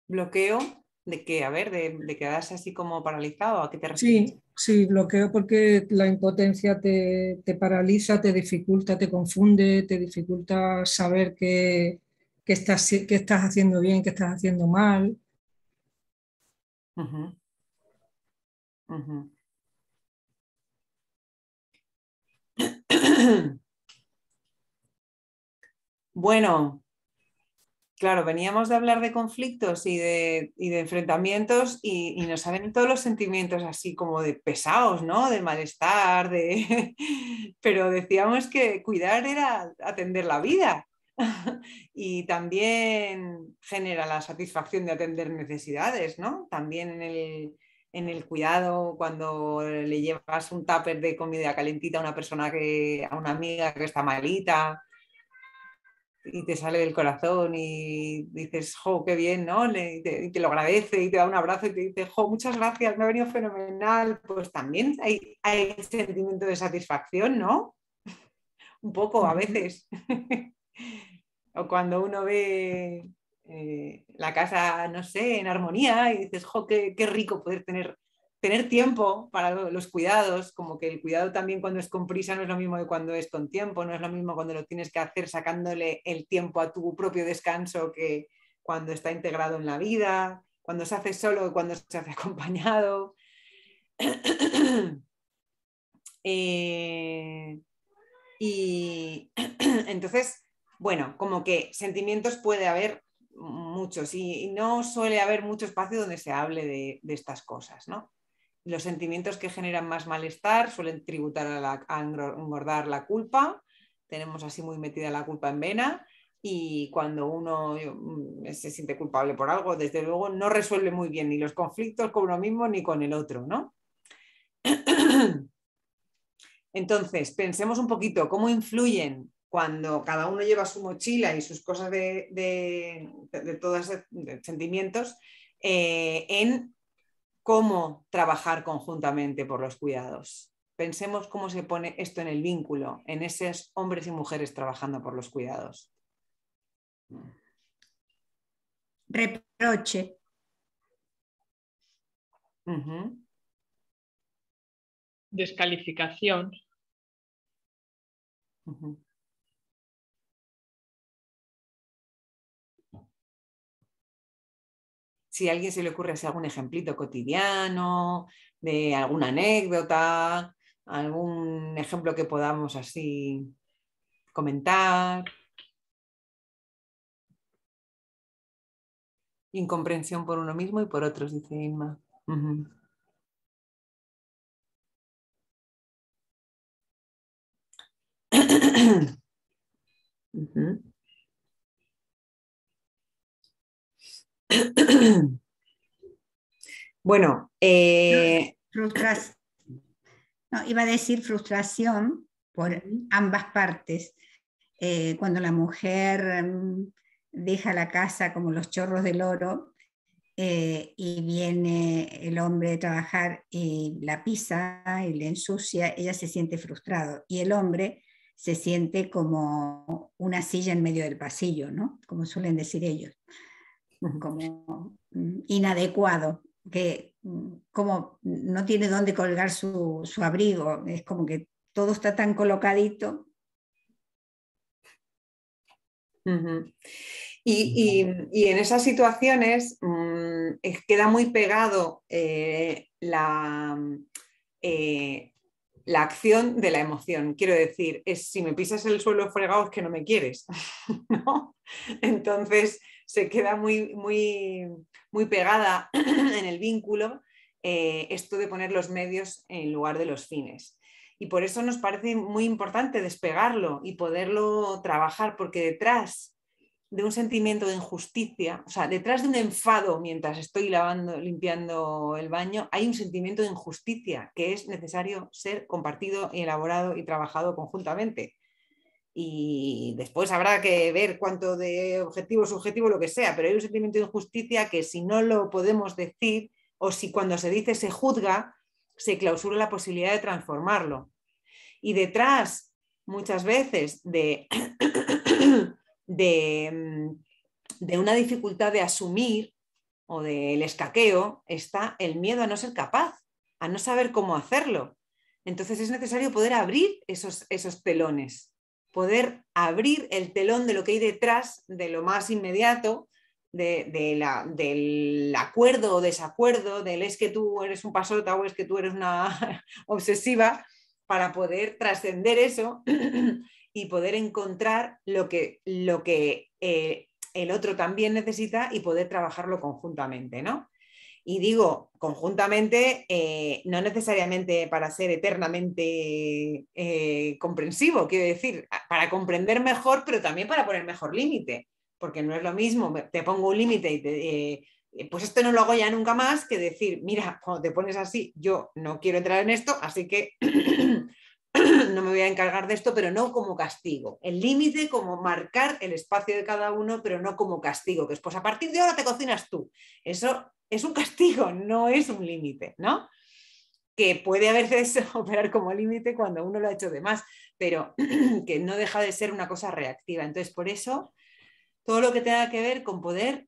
¿Bloqueo? ¿De qué? A ver, de quedarse así como paralizado, ¿a qué te refieres? Sí, bloqueo porque la impotencia te paraliza, te dificulta, te confunde, te dificulta saber qué estás haciendo bien, qué estás haciendo mal. Bueno, claro, veníamos de hablar de conflictos y de enfrentamientos y nos salen todos los sentimientos así como de pesados, ¿no? De malestar, pero decíamos que cuidar era atender la vida y también genera la satisfacción de atender necesidades, ¿no? También en el cuidado, cuando le llevas un tupper de comida calentita a una persona a una amiga que está malita, y te sale del corazón y dices, jo, qué bien, ¿no? Y te lo agradece y te da un abrazo y te dice, jo, muchas gracias, me ha venido fenomenal. Pues también hay sentimiento de satisfacción, ¿no? Un poco a veces. O cuando uno ve la casa, no sé, en armonía y dices, jo, qué rico poder tener tiempo para los cuidados, como que el cuidado también cuando es con prisa no es lo mismo que cuando es con tiempo, no es lo mismo cuando lo tienes que hacer sacándole el tiempo a tu propio descanso que cuando está integrado en la vida, cuando se hace solo y cuando se hace acompañado. Y entonces, bueno, como que sentimientos puede haber muchos y no suele haber mucho espacio donde se hable de estas cosas, ¿no? Los sentimientos que generan más malestar suelen tributar a engordar la culpa. Tenemos así muy metida la culpa en vena y cuando uno se siente culpable por algo, desde luego no resuelve muy bien ni los conflictos con uno mismo ni con el otro, ¿no? Entonces, pensemos un poquito cómo influyen cuando cada uno lleva su mochila y sus cosas de todos esos sentimientos en cómo trabajar conjuntamente por los cuidados. Pensemos cómo se pone esto en el vínculo, en esos hombres y mujeres trabajando por los cuidados. Reproche. Descalificación. Si a alguien se le ocurre hacer algún ejemplito cotidiano, de alguna anécdota, algún ejemplo que podamos así comentar. Incomprensión por uno mismo y por otros, dice Inma. Bueno, frustración. No, iba a decir frustración por ambas partes. Cuando la mujer deja la casa como los chorros del oro y viene el hombre a trabajar y la pisa y le ensucia, ella se siente frustrado y el hombre se siente como una silla en medio del pasillo, ¿no? Como suelen decir ellos. como inadecuado, que como no tiene dónde colgar su abrigo, es como que todo está tan colocadito. Y en esas situaciones queda muy pegado la acción de la emoción. Quiero decir, si me pisas el suelo fregado es que no me quieres, ¿no? Entonces se queda muy, muy, muy pegada en el vínculo esto de poner los medios en lugar de los fines. Y por eso nos parece muy importante despegarlo y poderlo trabajar, porque detrás de un sentimiento de injusticia, o sea, detrás de un enfado mientras estoy limpiando el baño, hay un sentimiento de injusticia que es necesario ser compartido y elaborado y trabajado conjuntamente. Y después habrá que ver cuánto de objetivo, subjetivo, lo que sea, pero hay un sentimiento de injusticia que si no lo podemos decir, o si cuando se dice se juzga, se clausura la posibilidad de transformarlo. Y detrás, muchas veces, de una dificultad de asumir o del escaqueo, está el miedo a no ser capaz, a no saber cómo hacerlo. Entonces es necesario poder abrir esos telones, poder abrir el telón de lo que hay detrás de lo más inmediato, del acuerdo o desacuerdo, del es que tú eres un pasota o es que tú eres una obsesiva, para poder trascender eso y poder encontrar lo que el otro también necesita y poder trabajarlo conjuntamente, ¿no? Y digo conjuntamente, no necesariamente para ser eternamente comprensivo, quiero decir, para comprender mejor, pero también para poner mejor límite, porque no es lo mismo, te pongo un límite y pues esto no lo hago ya nunca más, que decir, mira, cuando te pones así, yo no quiero entrar en esto, así que no me voy a encargar de esto, pero no como castigo. El límite como marcar el espacio de cada uno, pero no como castigo, que es pues a partir de ahora te cocinas tú. Eso es un castigo, no es un límite, ¿no? Que puede a veces operar como límite cuando uno lo ha hecho de más, pero que no deja de ser una cosa reactiva. Entonces, por eso, todo lo que tenga que ver con poder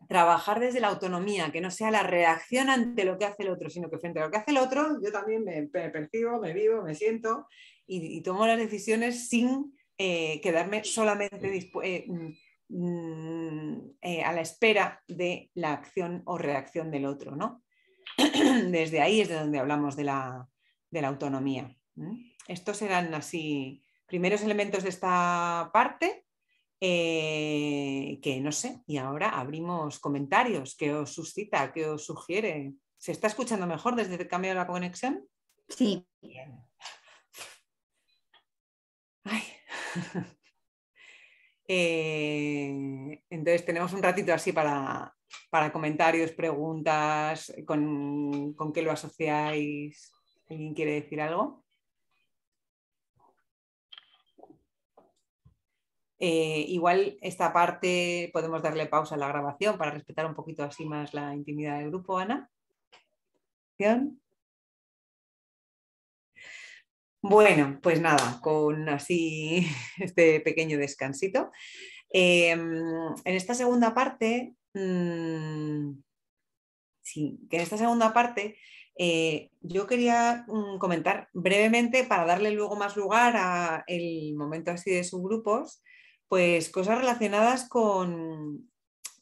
trabajar desde la autonomía, que no sea la reacción ante lo que hace el otro, sino que frente a lo que hace el otro, yo también me percibo, me vivo, me siento y tomo las decisiones sin quedarme solamente a la espera de la acción o reacción del otro, ¿no? Desde ahí es de donde hablamos de la autonomía. Estos serán así primeros elementos de esta parte. Que no sé, y ahora abrimos comentarios. ¿Qué os suscita? ¿Qué os sugiere? ¿Se está escuchando mejor desde el cambio de la conexión? Sí. Bien. Ay. Entonces tenemos un ratito así para comentarios, preguntas, con qué lo asociáis. ¿Alguien quiere decir algo? Igual esta parte podemos darle pausa a la grabación para respetar un poquito así más la intimidad del grupo, Ana. Bueno, pues nada, con así este pequeño descansito. En esta segunda parte, yo quería comentar brevemente, para darle luego más lugar a el momento así de subgrupos, pues cosas relacionadas con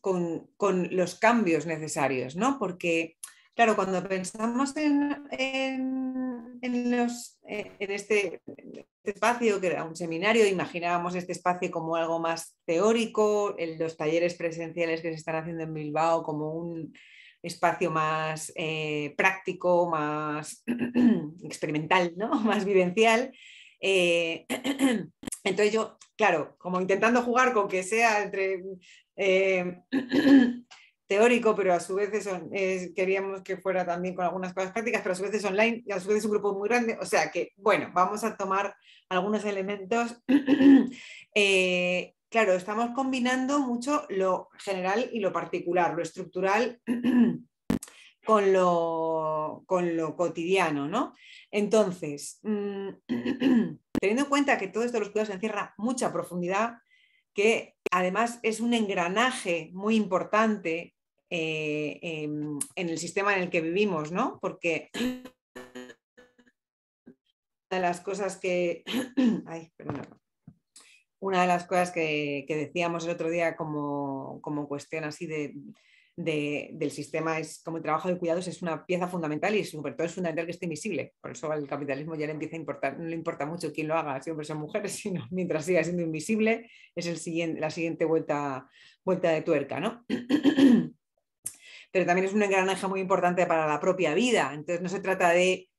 los cambios necesarios, ¿no? Porque, claro, cuando pensamos en este espacio, que era un seminario, imaginábamos este espacio como algo más teórico, los talleres presenciales que se están haciendo en Bilbao como un espacio más práctico, más experimental, ¿no? Más vivencial. Entonces yo, claro, como intentando jugar con que sea entre teórico, pero a su vez queríamos que fuera también con algunas cosas prácticas, pero a su vez es online y a su vez es un grupo muy grande. O sea que, bueno, vamos a tomar algunos elementos. Claro, estamos combinando mucho lo general y lo particular, lo estructural con lo cotidiano, ¿no? Entonces, teniendo en cuenta que todo esto de los cuidados encierra mucha profundidad, que además es un engranaje muy importante en el sistema en el que vivimos, ¿no? Porque una de las cosas que... Ay, perdón. Una de las cosas que decíamos el otro día como cuestión así del sistema es como el trabajo de cuidados es una pieza fundamental y sobre todo es fundamental que esté invisible. Por eso al capitalismo ya le empieza a importar, no le importa mucho quién lo haga, si hombres o mujeres, sino mientras siga siendo invisible es la siguiente vuelta de tuerca, ¿no? Pero también es un engranaje muy importante para la propia vida. Entonces no se trata de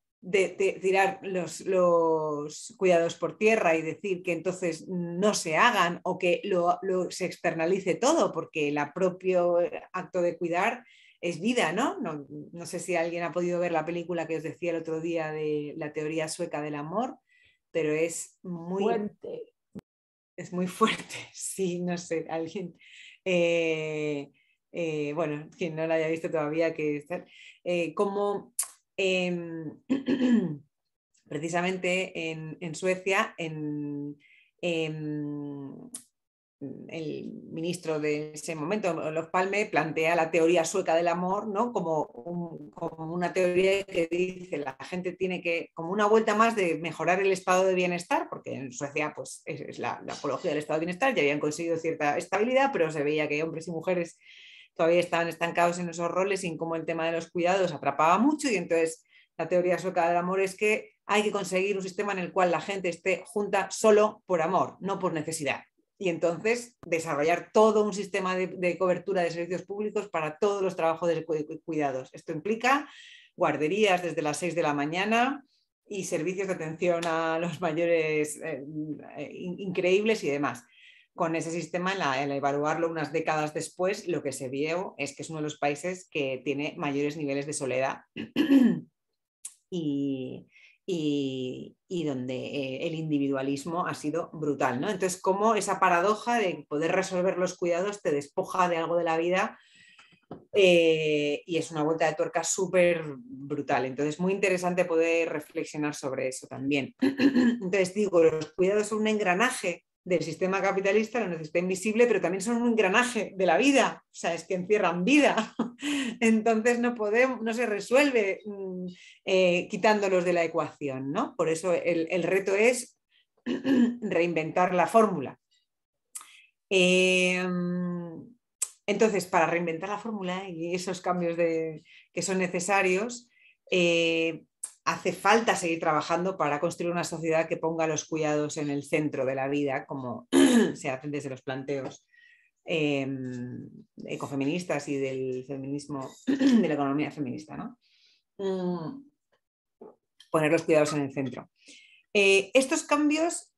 tirar los cuidados por tierra y decir que entonces no se hagan o que se externalice todo, porque el propio acto de cuidar es vida, ¿no? No sé si alguien ha podido ver la película que os decía el otro día de la teoría sueca del amor, pero es muy fuerte. Es muy fuerte, sí, no sé, alguien... bueno, quien no la haya visto todavía, que como precisamente en Suecia, el ministro de ese momento, Olof Palme, plantea la teoría sueca del amor, ¿no? como una teoría que dice la gente tiene que, como una vuelta más de mejorar el estado de bienestar, porque en Suecia pues, es la apología del estado de bienestar, ya habían conseguido cierta estabilidad, pero se veía que hombres y mujeres todavía estaban estancados en esos roles y en cómo el tema de los cuidados atrapaba mucho, y entonces la teoría sueca del amor es que hay que conseguir un sistema en el cual la gente esté junta solo por amor, no por necesidad. Y entonces desarrollar todo un sistema de cobertura de servicios públicos para todos los trabajos de cuidados. Esto implica guarderías desde las 6 de la mañana y servicios de atención a los mayores increíbles y demás. Con ese sistema, al evaluarlo unas décadas después, lo que se vio es que es uno de los países que tiene mayores niveles de soledad y donde el individualismo ha sido brutal, ¿no? Entonces, cómo esa paradoja de poder resolver los cuidados te despoja de algo de la vida y es una vuelta de tuerca súper brutal. Entonces, muy interesante poder reflexionar sobre eso también. Entonces, digo, los cuidados son un engranaje del sistema capitalista, lo necesita invisible, pero también son un engranaje de la vida, o sea, es que encierran vida. Entonces no se resuelve quitándolos de la ecuación, ¿no? Por eso el reto es reinventar la fórmula. Entonces, para reinventar la fórmula y esos cambios que son necesarios, hace falta seguir trabajando para construir una sociedad que ponga los cuidados en el centro de la vida, como se hacen desde los planteos ecofeministas y del feminismo, de la economía feminista, ¿no? Poner los cuidados en el centro. Estos cambios,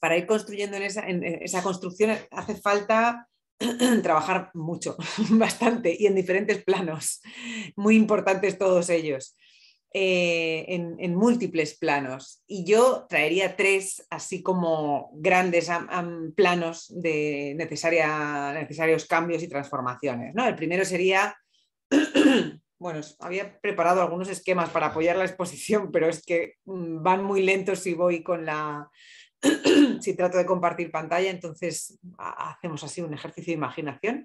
para ir construyendo en esa construcción, hace falta trabajar mucho, bastante, y en diferentes planos, muy importantes todos ellos. En múltiples planos, y yo traería 3 así como grandes planos de necesarios cambios y transformaciones, ¿no? El primero sería, bueno, había preparado algunos esquemas para apoyar la exposición, pero es que van muy lentos si voy con si trato de compartir pantalla, entonces hacemos así un ejercicio de imaginación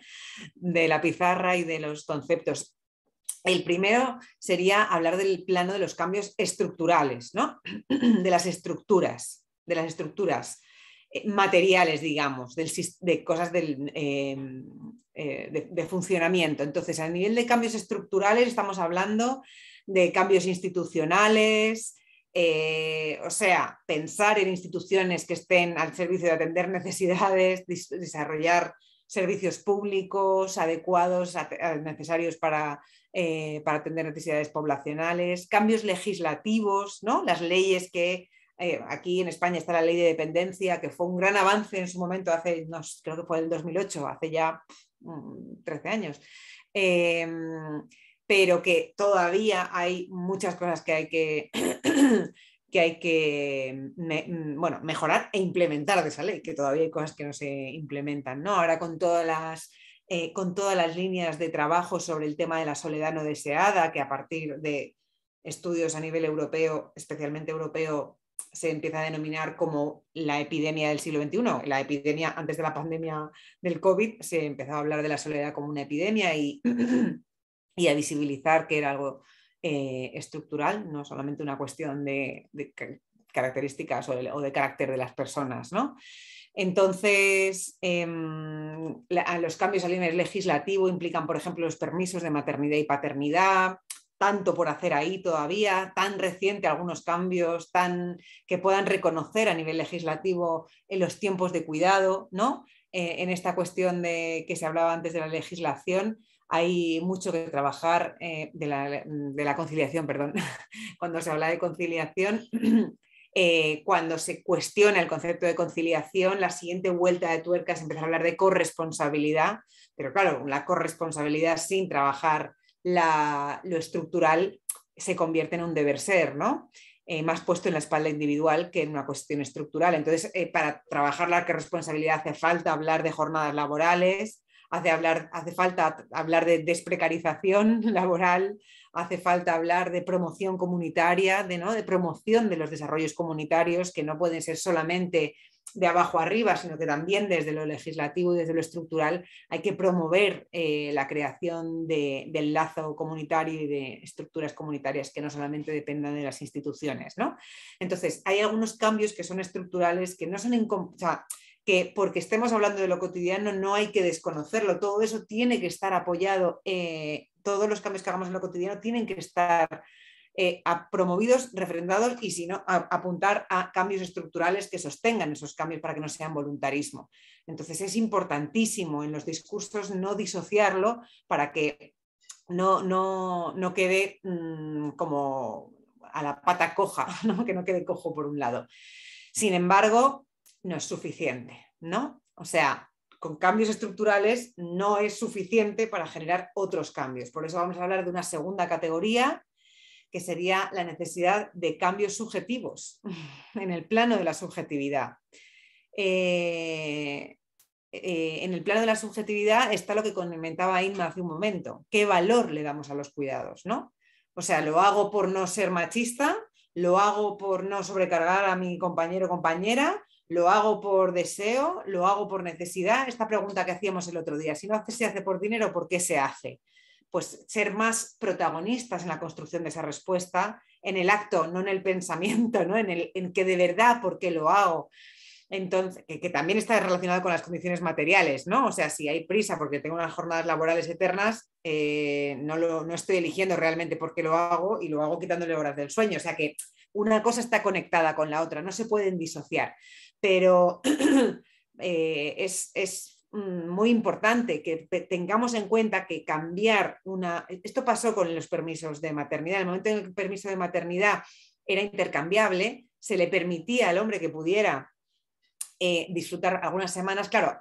de la pizarra y de los conceptos. El primero sería hablar del plano de los cambios estructurales, ¿no? de las estructuras materiales, digamos, de cosas de funcionamiento. Entonces, a nivel de cambios estructurales estamos hablando de cambios institucionales, o sea, pensar en instituciones que estén al servicio de atender necesidades, desarrollar servicios públicos adecuados, necesarios para atender necesidades poblacionales, cambios legislativos, ¿no? Las leyes que aquí en España está la ley de dependencia, que fue un gran avance en su momento, creo que fue el 2008, hace ya 13 años, pero que todavía hay muchas cosas que hay que mejorar e implementar de esa ley, que todavía hay cosas que no se implementan, ¿no? Ahora con todas las líneas de trabajo sobre el tema de la soledad no deseada, que a partir de estudios a nivel europeo, especialmente europeo, se empieza a denominar como la epidemia del siglo XXI. La epidemia, antes de la pandemia del COVID, se empezó a hablar de la soledad como una epidemia y a visibilizar que era algo estructural, no solamente una cuestión de características o de carácter de las personas, ¿no? Entonces, los cambios a nivel legislativo implican, por ejemplo, los permisos de maternidad y paternidad, tanto por hacer ahí todavía, tan reciente algunos cambios, que puedan reconocer a nivel legislativo en los tiempos de cuidado, ¿no? En esta cuestión de que se hablaba antes de la legislación, hay mucho que trabajar de la conciliación, perdón. Cuando se habla de conciliación, cuando se cuestiona el concepto de conciliación, la siguiente vuelta de tuerca es empezar a hablar de corresponsabilidad, pero claro, la corresponsabilidad sin trabajar lo estructural se convierte en un deber ser, ¿no? Más puesto en la espalda individual que en una cuestión estructural. Entonces, para trabajar la corresponsabilidad hace falta hablar de jornadas laborales, hace falta hablar de desprecarización laboral, hace falta hablar de promoción comunitaria, de promoción de los desarrollos comunitarios que no pueden ser solamente de abajo arriba, sino que también desde lo legislativo y desde lo estructural hay que promover la creación del lazo comunitario y de estructuras comunitarias que no solamente dependan de las instituciones, ¿no? Entonces, hay algunos cambios que son estructurales, que no son que porque estemos hablando de lo cotidiano no hay que desconocerlo, todo eso tiene que estar apoyado, todos los cambios que hagamos en lo cotidiano tienen que estar promovidos, refrendados y si no, apuntar a cambios estructurales que sostengan esos cambios para que no sean voluntarismo. Entonces es importantísimo en los discursos no disociarlo para que no quede como a la pata coja, ¿no? Que no quede cojo por un lado. Sin embargo, no es suficiente, ¿no? O sea, con cambios estructurales no es suficiente para generar otros cambios. Por eso vamos a hablar de una segunda categoría, que sería la necesidad de cambios subjetivos en el plano de la subjetividad. En el plano de la subjetividad está lo que comentaba Inma hace un momento. ¿Qué valor le damos a los cuidados, ¿no? O sea, ¿lo hago por no ser machista? ¿Lo hago por no sobrecargar a mi compañero o compañera? ¿Lo hago por deseo? ¿Lo hago por necesidad? Esta pregunta que hacíamos el otro día, si no se hace por dinero, ¿por qué se hace? Pues ser más protagonistas en la construcción de esa respuesta, en el acto, no en el pensamiento, ¿no? En que de verdad, ¿por qué lo hago? Entonces, que también está relacionado con las condiciones materiales, ¿no? O sea, si hay prisa porque tengo unas jornadas laborales eternas, no estoy eligiendo realmente por qué lo hago y lo hago quitándole horas del sueño. O sea que una cosa está conectada con la otra, no se pueden disociar. Pero es muy importante que tengamos en cuenta que cambiar esto pasó con los permisos de maternidad. En el momento en que el permiso de maternidad era intercambiable, se le permitía al hombre que pudiera disfrutar algunas semanas, claro,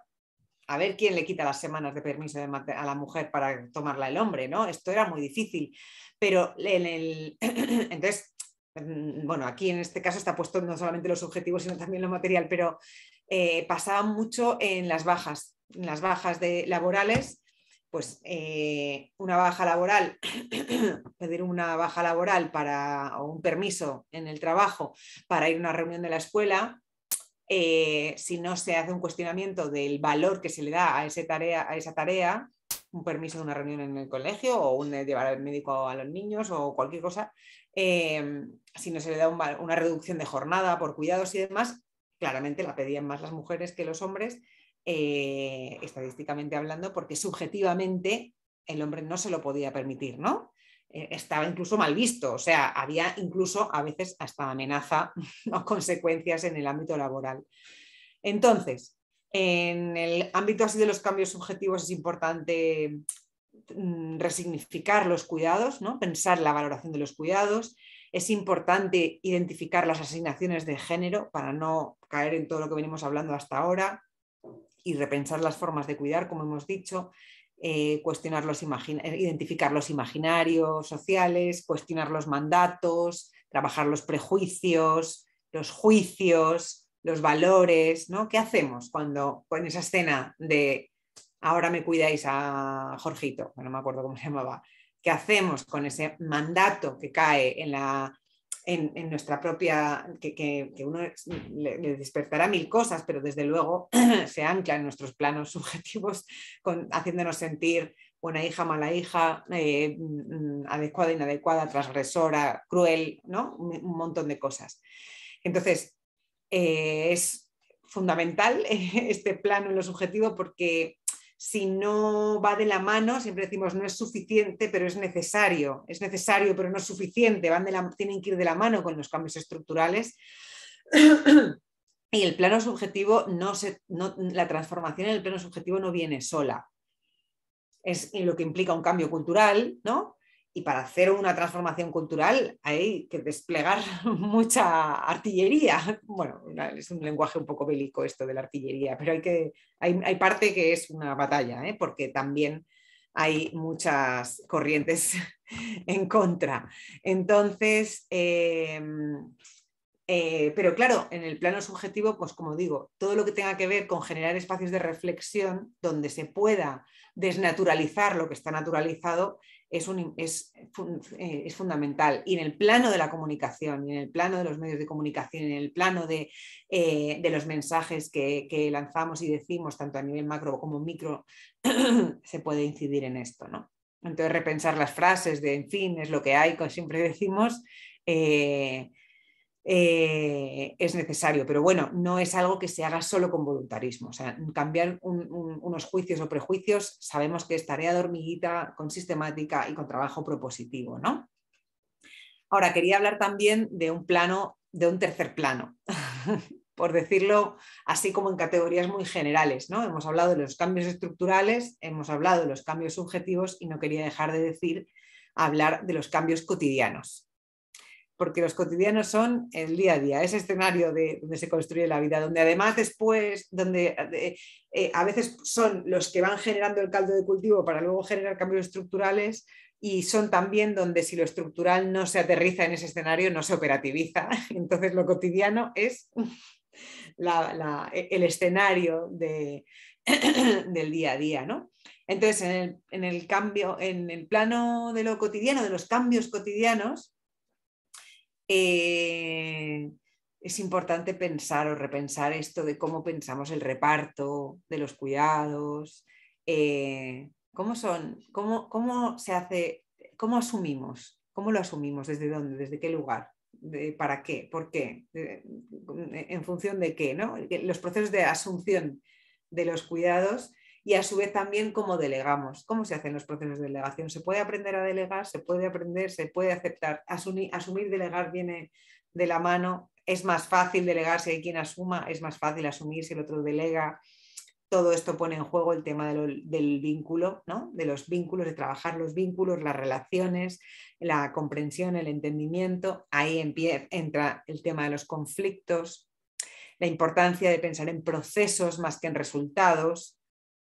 a ver quién le quita las semanas de permiso a la mujer para tomarla el hombre, ¿no? Esto era muy difícil, pero entonces, bueno, aquí en este caso está puesto no solamente lo subjetivo, sino también lo material, pero pasaba mucho en las bajas laborales, pues una baja laboral, pedir una baja laboral o un permiso en el trabajo para ir a una reunión de la escuela. Si no se hace un cuestionamiento del valor que se le da a esa tarea, un permiso de una reunión en el colegio o llevar al médico a los niños o cualquier cosa, si no se le da una reducción de jornada por cuidados y demás, claramente la pedían más las mujeres que los hombres, estadísticamente hablando, porque subjetivamente el hombre no se lo podía permitir, ¿no? Estaba incluso mal visto, o sea, había incluso a veces hasta amenaza o consecuencias en el ámbito laboral. Entonces, en el ámbito así de los cambios subjetivos es importante resignificar los cuidados, ¿no? Pensar la valoración de los cuidados. Es importante identificar las asignaciones de género para no caer en todo lo que venimos hablando hasta ahora y repensar las formas de cuidar, como hemos dicho. Identificar los imaginarios sociales, cuestionar los mandatos, trabajar los prejuicios, los juicios, los valores, ¿no? ¿Qué hacemos cuando con esa escena de ahora me cuidáis a Jorgito, no me acuerdo cómo se llamaba? ¿Qué hacemos con ese mandato que cae en la en nuestra propia, que uno le despertará mil cosas, pero desde luego se ancla en nuestros planos subjetivos, haciéndonos sentir buena hija, mala hija, adecuada, inadecuada, transgresora, cruel, ¿no? Un montón de cosas. Entonces, es fundamental este plano en lo subjetivo, porque si no va de la mano, siempre decimos no es suficiente, pero es necesario pero no es suficiente, tienen que ir de la mano con los cambios estructurales. Y el plano subjetivo, la transformación en el plano subjetivo no viene sola. Es lo que implica un cambio cultural, ¿no? Y para hacer una transformación cultural hay que desplegar mucha artillería. Bueno, es un lenguaje un poco bélico esto de la artillería, pero hay parte que es una batalla, ¿eh? Porque también hay muchas corrientes en contra. Entonces, pero claro, en el plano subjetivo, pues como digo, todo lo que tenga que ver con generar espacios de reflexión donde se pueda desnaturalizar lo que está naturalizado es fundamental. Y en el plano de la comunicación, y en el plano de los medios de comunicación, en el plano de los mensajes que lanzamos y decimos, tanto a nivel macro como micro, se puede incidir en esto, ¿no? Entonces, repensar las frases de, en fin, es lo que hay, como siempre decimos, es necesario, pero bueno, no es algo que se haga solo con voluntarismo. O sea, cambiar unos juicios o prejuicios sabemos que es tarea de hormiguita, con sistemática y con trabajo propositivo, ¿no? Ahora, quería hablar también de un tercer plano, por decirlo así como en categorías muy generales, ¿no? Hemos hablado de los cambios estructurales, hemos hablado de los cambios subjetivos y no quería dejar de hablar de los cambios cotidianos. Porque los cotidianos son el día a día, ese escenario donde se construye la vida, donde además después, a veces son los que van generando el caldo de cultivo para luego generar cambios estructurales, y son también donde si lo estructural no se aterriza en ese escenario, no se operativiza. Entonces lo cotidiano es el escenario del día a día, ¿no? Entonces en el plano de lo cotidiano, de los cambios cotidianos, es importante pensar o repensar esto de cómo pensamos el reparto de los cuidados, cómo se hace, cómo lo asumimos, desde dónde, desde qué lugar, para qué, por qué, en función de qué, ¿no? Los procesos de asunción de los cuidados. Y a su vez también cómo delegamos, cómo se hacen los procesos de delegación. ¿Se puede aprender a delegar? ¿Se puede aprender? ¿Se puede aceptar? Asumir, delegar viene de la mano. Es más fácil delegar si hay quien asuma, es más fácil asumir si el otro delega. Todo esto pone en juego el tema del vínculo, ¿no? De los vínculos, de trabajar los vínculos, las relaciones, la comprensión, el entendimiento. Ahí entra el tema de los conflictos, la importancia de pensar en procesos más que en resultados,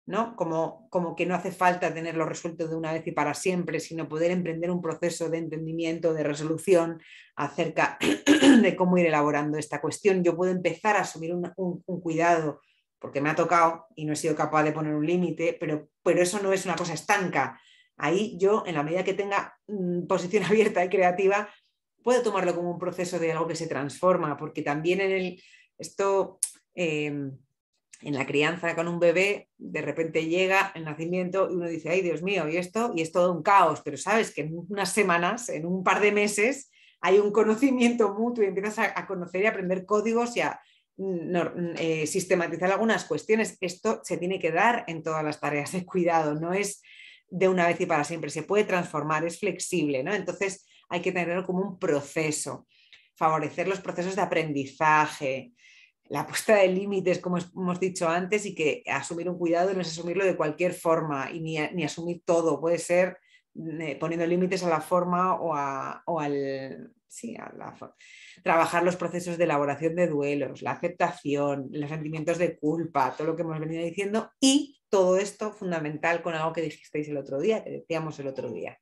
¿no? Como que no hace falta tenerlo resuelto de una vez y para siempre, sino poder emprender un proceso de entendimiento, de resolución acerca de cómo ir elaborando esta cuestión. Yo puedo empezar a asumir un cuidado porque me ha tocado y no he sido capaz de poner un límite, pero eso no es una cosa estanca. Ahí yo, en la medida que tenga posición abierta y creativa, puedo tomarlo como un proceso de algo que se transforma, porque también en la crianza con un bebé, de repente llega el nacimiento y uno dice, ay Dios mío, y esto, y es todo un caos, pero sabes que en unas semanas, en un par de meses, hay un conocimiento mutuo y empiezas a conocer y a aprender códigos y a sistematizar algunas cuestiones. Esto se tiene que dar en todas las tareas de cuidado, no es de una vez y para siempre, se puede transformar, es flexible, ¿no? Entonces hay que tenerlo como un proceso, favorecer los procesos de aprendizaje, la puesta de límites, como hemos dicho antes, y que asumir un cuidado no es asumirlo de cualquier forma y ni asumir todo, puede ser poniendo límites a la forma trabajar los procesos de elaboración de duelos, la aceptación, los sentimientos de culpa, todo lo que hemos venido diciendo, y todo esto fundamental con algo que dijisteis el otro día, que decíamos el otro día,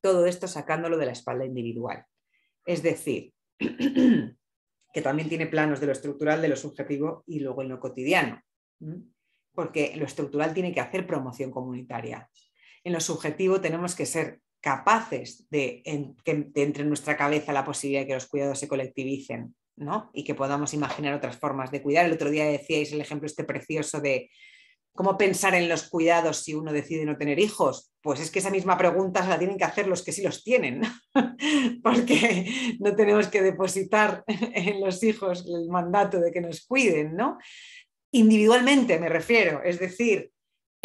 todo esto sacándolo de la espalda individual, es decir, que también tiene planos de lo estructural, de lo subjetivo y luego en lo cotidiano, porque lo estructural tiene que hacer promoción comunitaria. En lo subjetivo tenemos que ser capaces de que entre en nuestra cabeza la posibilidad de que los cuidados se colectivicen, ¿no? Y que podamos imaginar otras formas de cuidar. El otro día decíais el ejemplo este precioso de cómo pensar en los cuidados si uno decide no tener hijos. Pues es que esa misma pregunta se la tienen que hacer los que sí los tienen, porque no tenemos que depositar en los hijos el mandato de que nos cuiden, ¿no? Individualmente me refiero, es decir,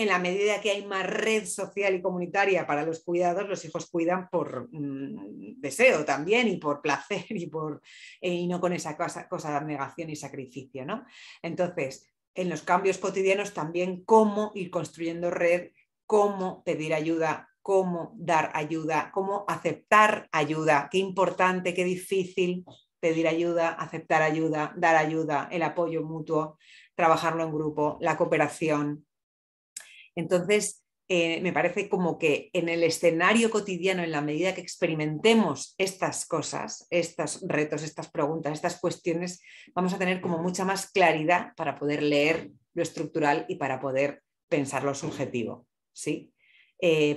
en la medida que hay más red social y comunitaria para los cuidados, los hijos cuidan por deseo también y por placer y no con esa cosa de negación y sacrificio, ¿no? Entonces, en los cambios cotidianos también cómo ir construyendo red, cómo pedir ayuda, cómo dar ayuda, cómo aceptar ayuda, qué importante, qué difícil pedir ayuda, aceptar ayuda, dar ayuda, el apoyo mutuo, trabajarlo en grupo, la cooperación. Entonces, me parece como que en el escenario cotidiano, en la medida que experimentemos estas cosas, estos retos, estas preguntas, estas cuestiones, vamos a tener como mucha más claridad para poder leer lo estructural y para poder pensar lo subjetivo, ¿sí?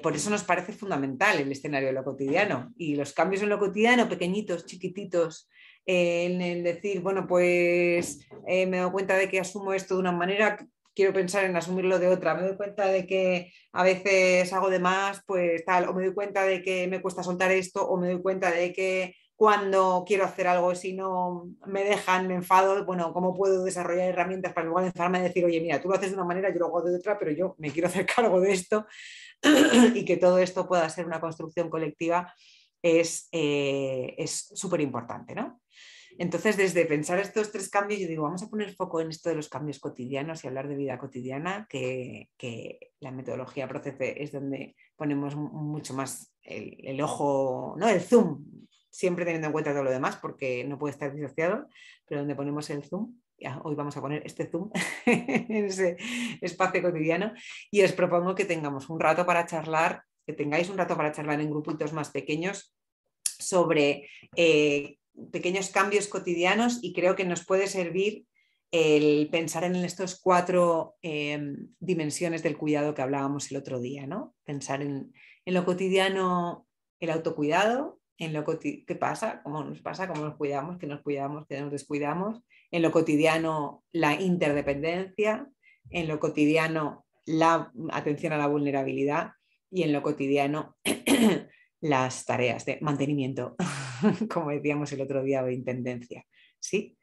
Por eso nos parece fundamental el escenario de lo cotidiano y los cambios en lo cotidiano, pequeñitos, chiquititos, en el decir, bueno, pues me he dado cuenta de que asumo esto de una manera, quiero pensar en asumirlo de otra, me doy cuenta de que a veces hago de más, pues tal, o me doy cuenta de que me cuesta soltar esto, o me doy cuenta de que cuando quiero hacer algo, si no me dejan, me enfado, bueno, ¿cómo puedo desarrollar herramientas para en lugar de enfadarme y decir, oye, mira, tú lo haces de una manera, yo lo hago de otra, pero yo me quiero hacer cargo de esto y que todo esto pueda ser una construcción colectiva es súper importante, ¿no? Entonces, desde pensar estos tres cambios, yo digo, vamos a poner foco en esto de los cambios cotidianos y hablar de vida cotidiana, que la metodología Procese es donde ponemos mucho más el ojo, ¿no? El zoom, siempre teniendo en cuenta todo lo demás, porque no puede estar disociado, pero donde ponemos el zoom. Hoy vamos a poner este zoom en ese espacio cotidiano y os propongo que tengamos un rato para charlar, que tengáis un rato para charlar en grupitos más pequeños sobre pequeños cambios cotidianos y creo que nos puede servir el pensar en estos 4 dimensiones del cuidado que hablábamos el otro día, ¿no? Pensar en lo cotidiano, el autocuidado, en lo qué pasa, cómo nos cuidamos, que nos descuidamos, en lo cotidiano la interdependencia, en lo cotidiano la atención a la vulnerabilidad y en lo cotidiano las tareas de mantenimiento, como decíamos el otro día, o de intendencia, ¿sí?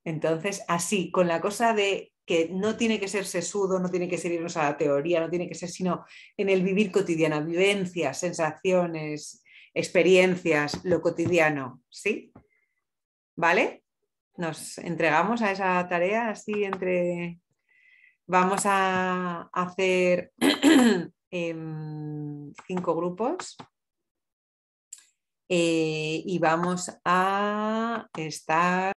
Entonces, así, con la cosa de que no tiene que ser sesudo, no tiene que ser irnos a la teoría, no tiene que ser sino en el vivir cotidiano, vivencias, sensaciones, experiencias, lo cotidiano, ¿sí? ¿Vale? Nos entregamos a esa tarea así entre... Vamos a hacer 5 grupos. Y vamos a estar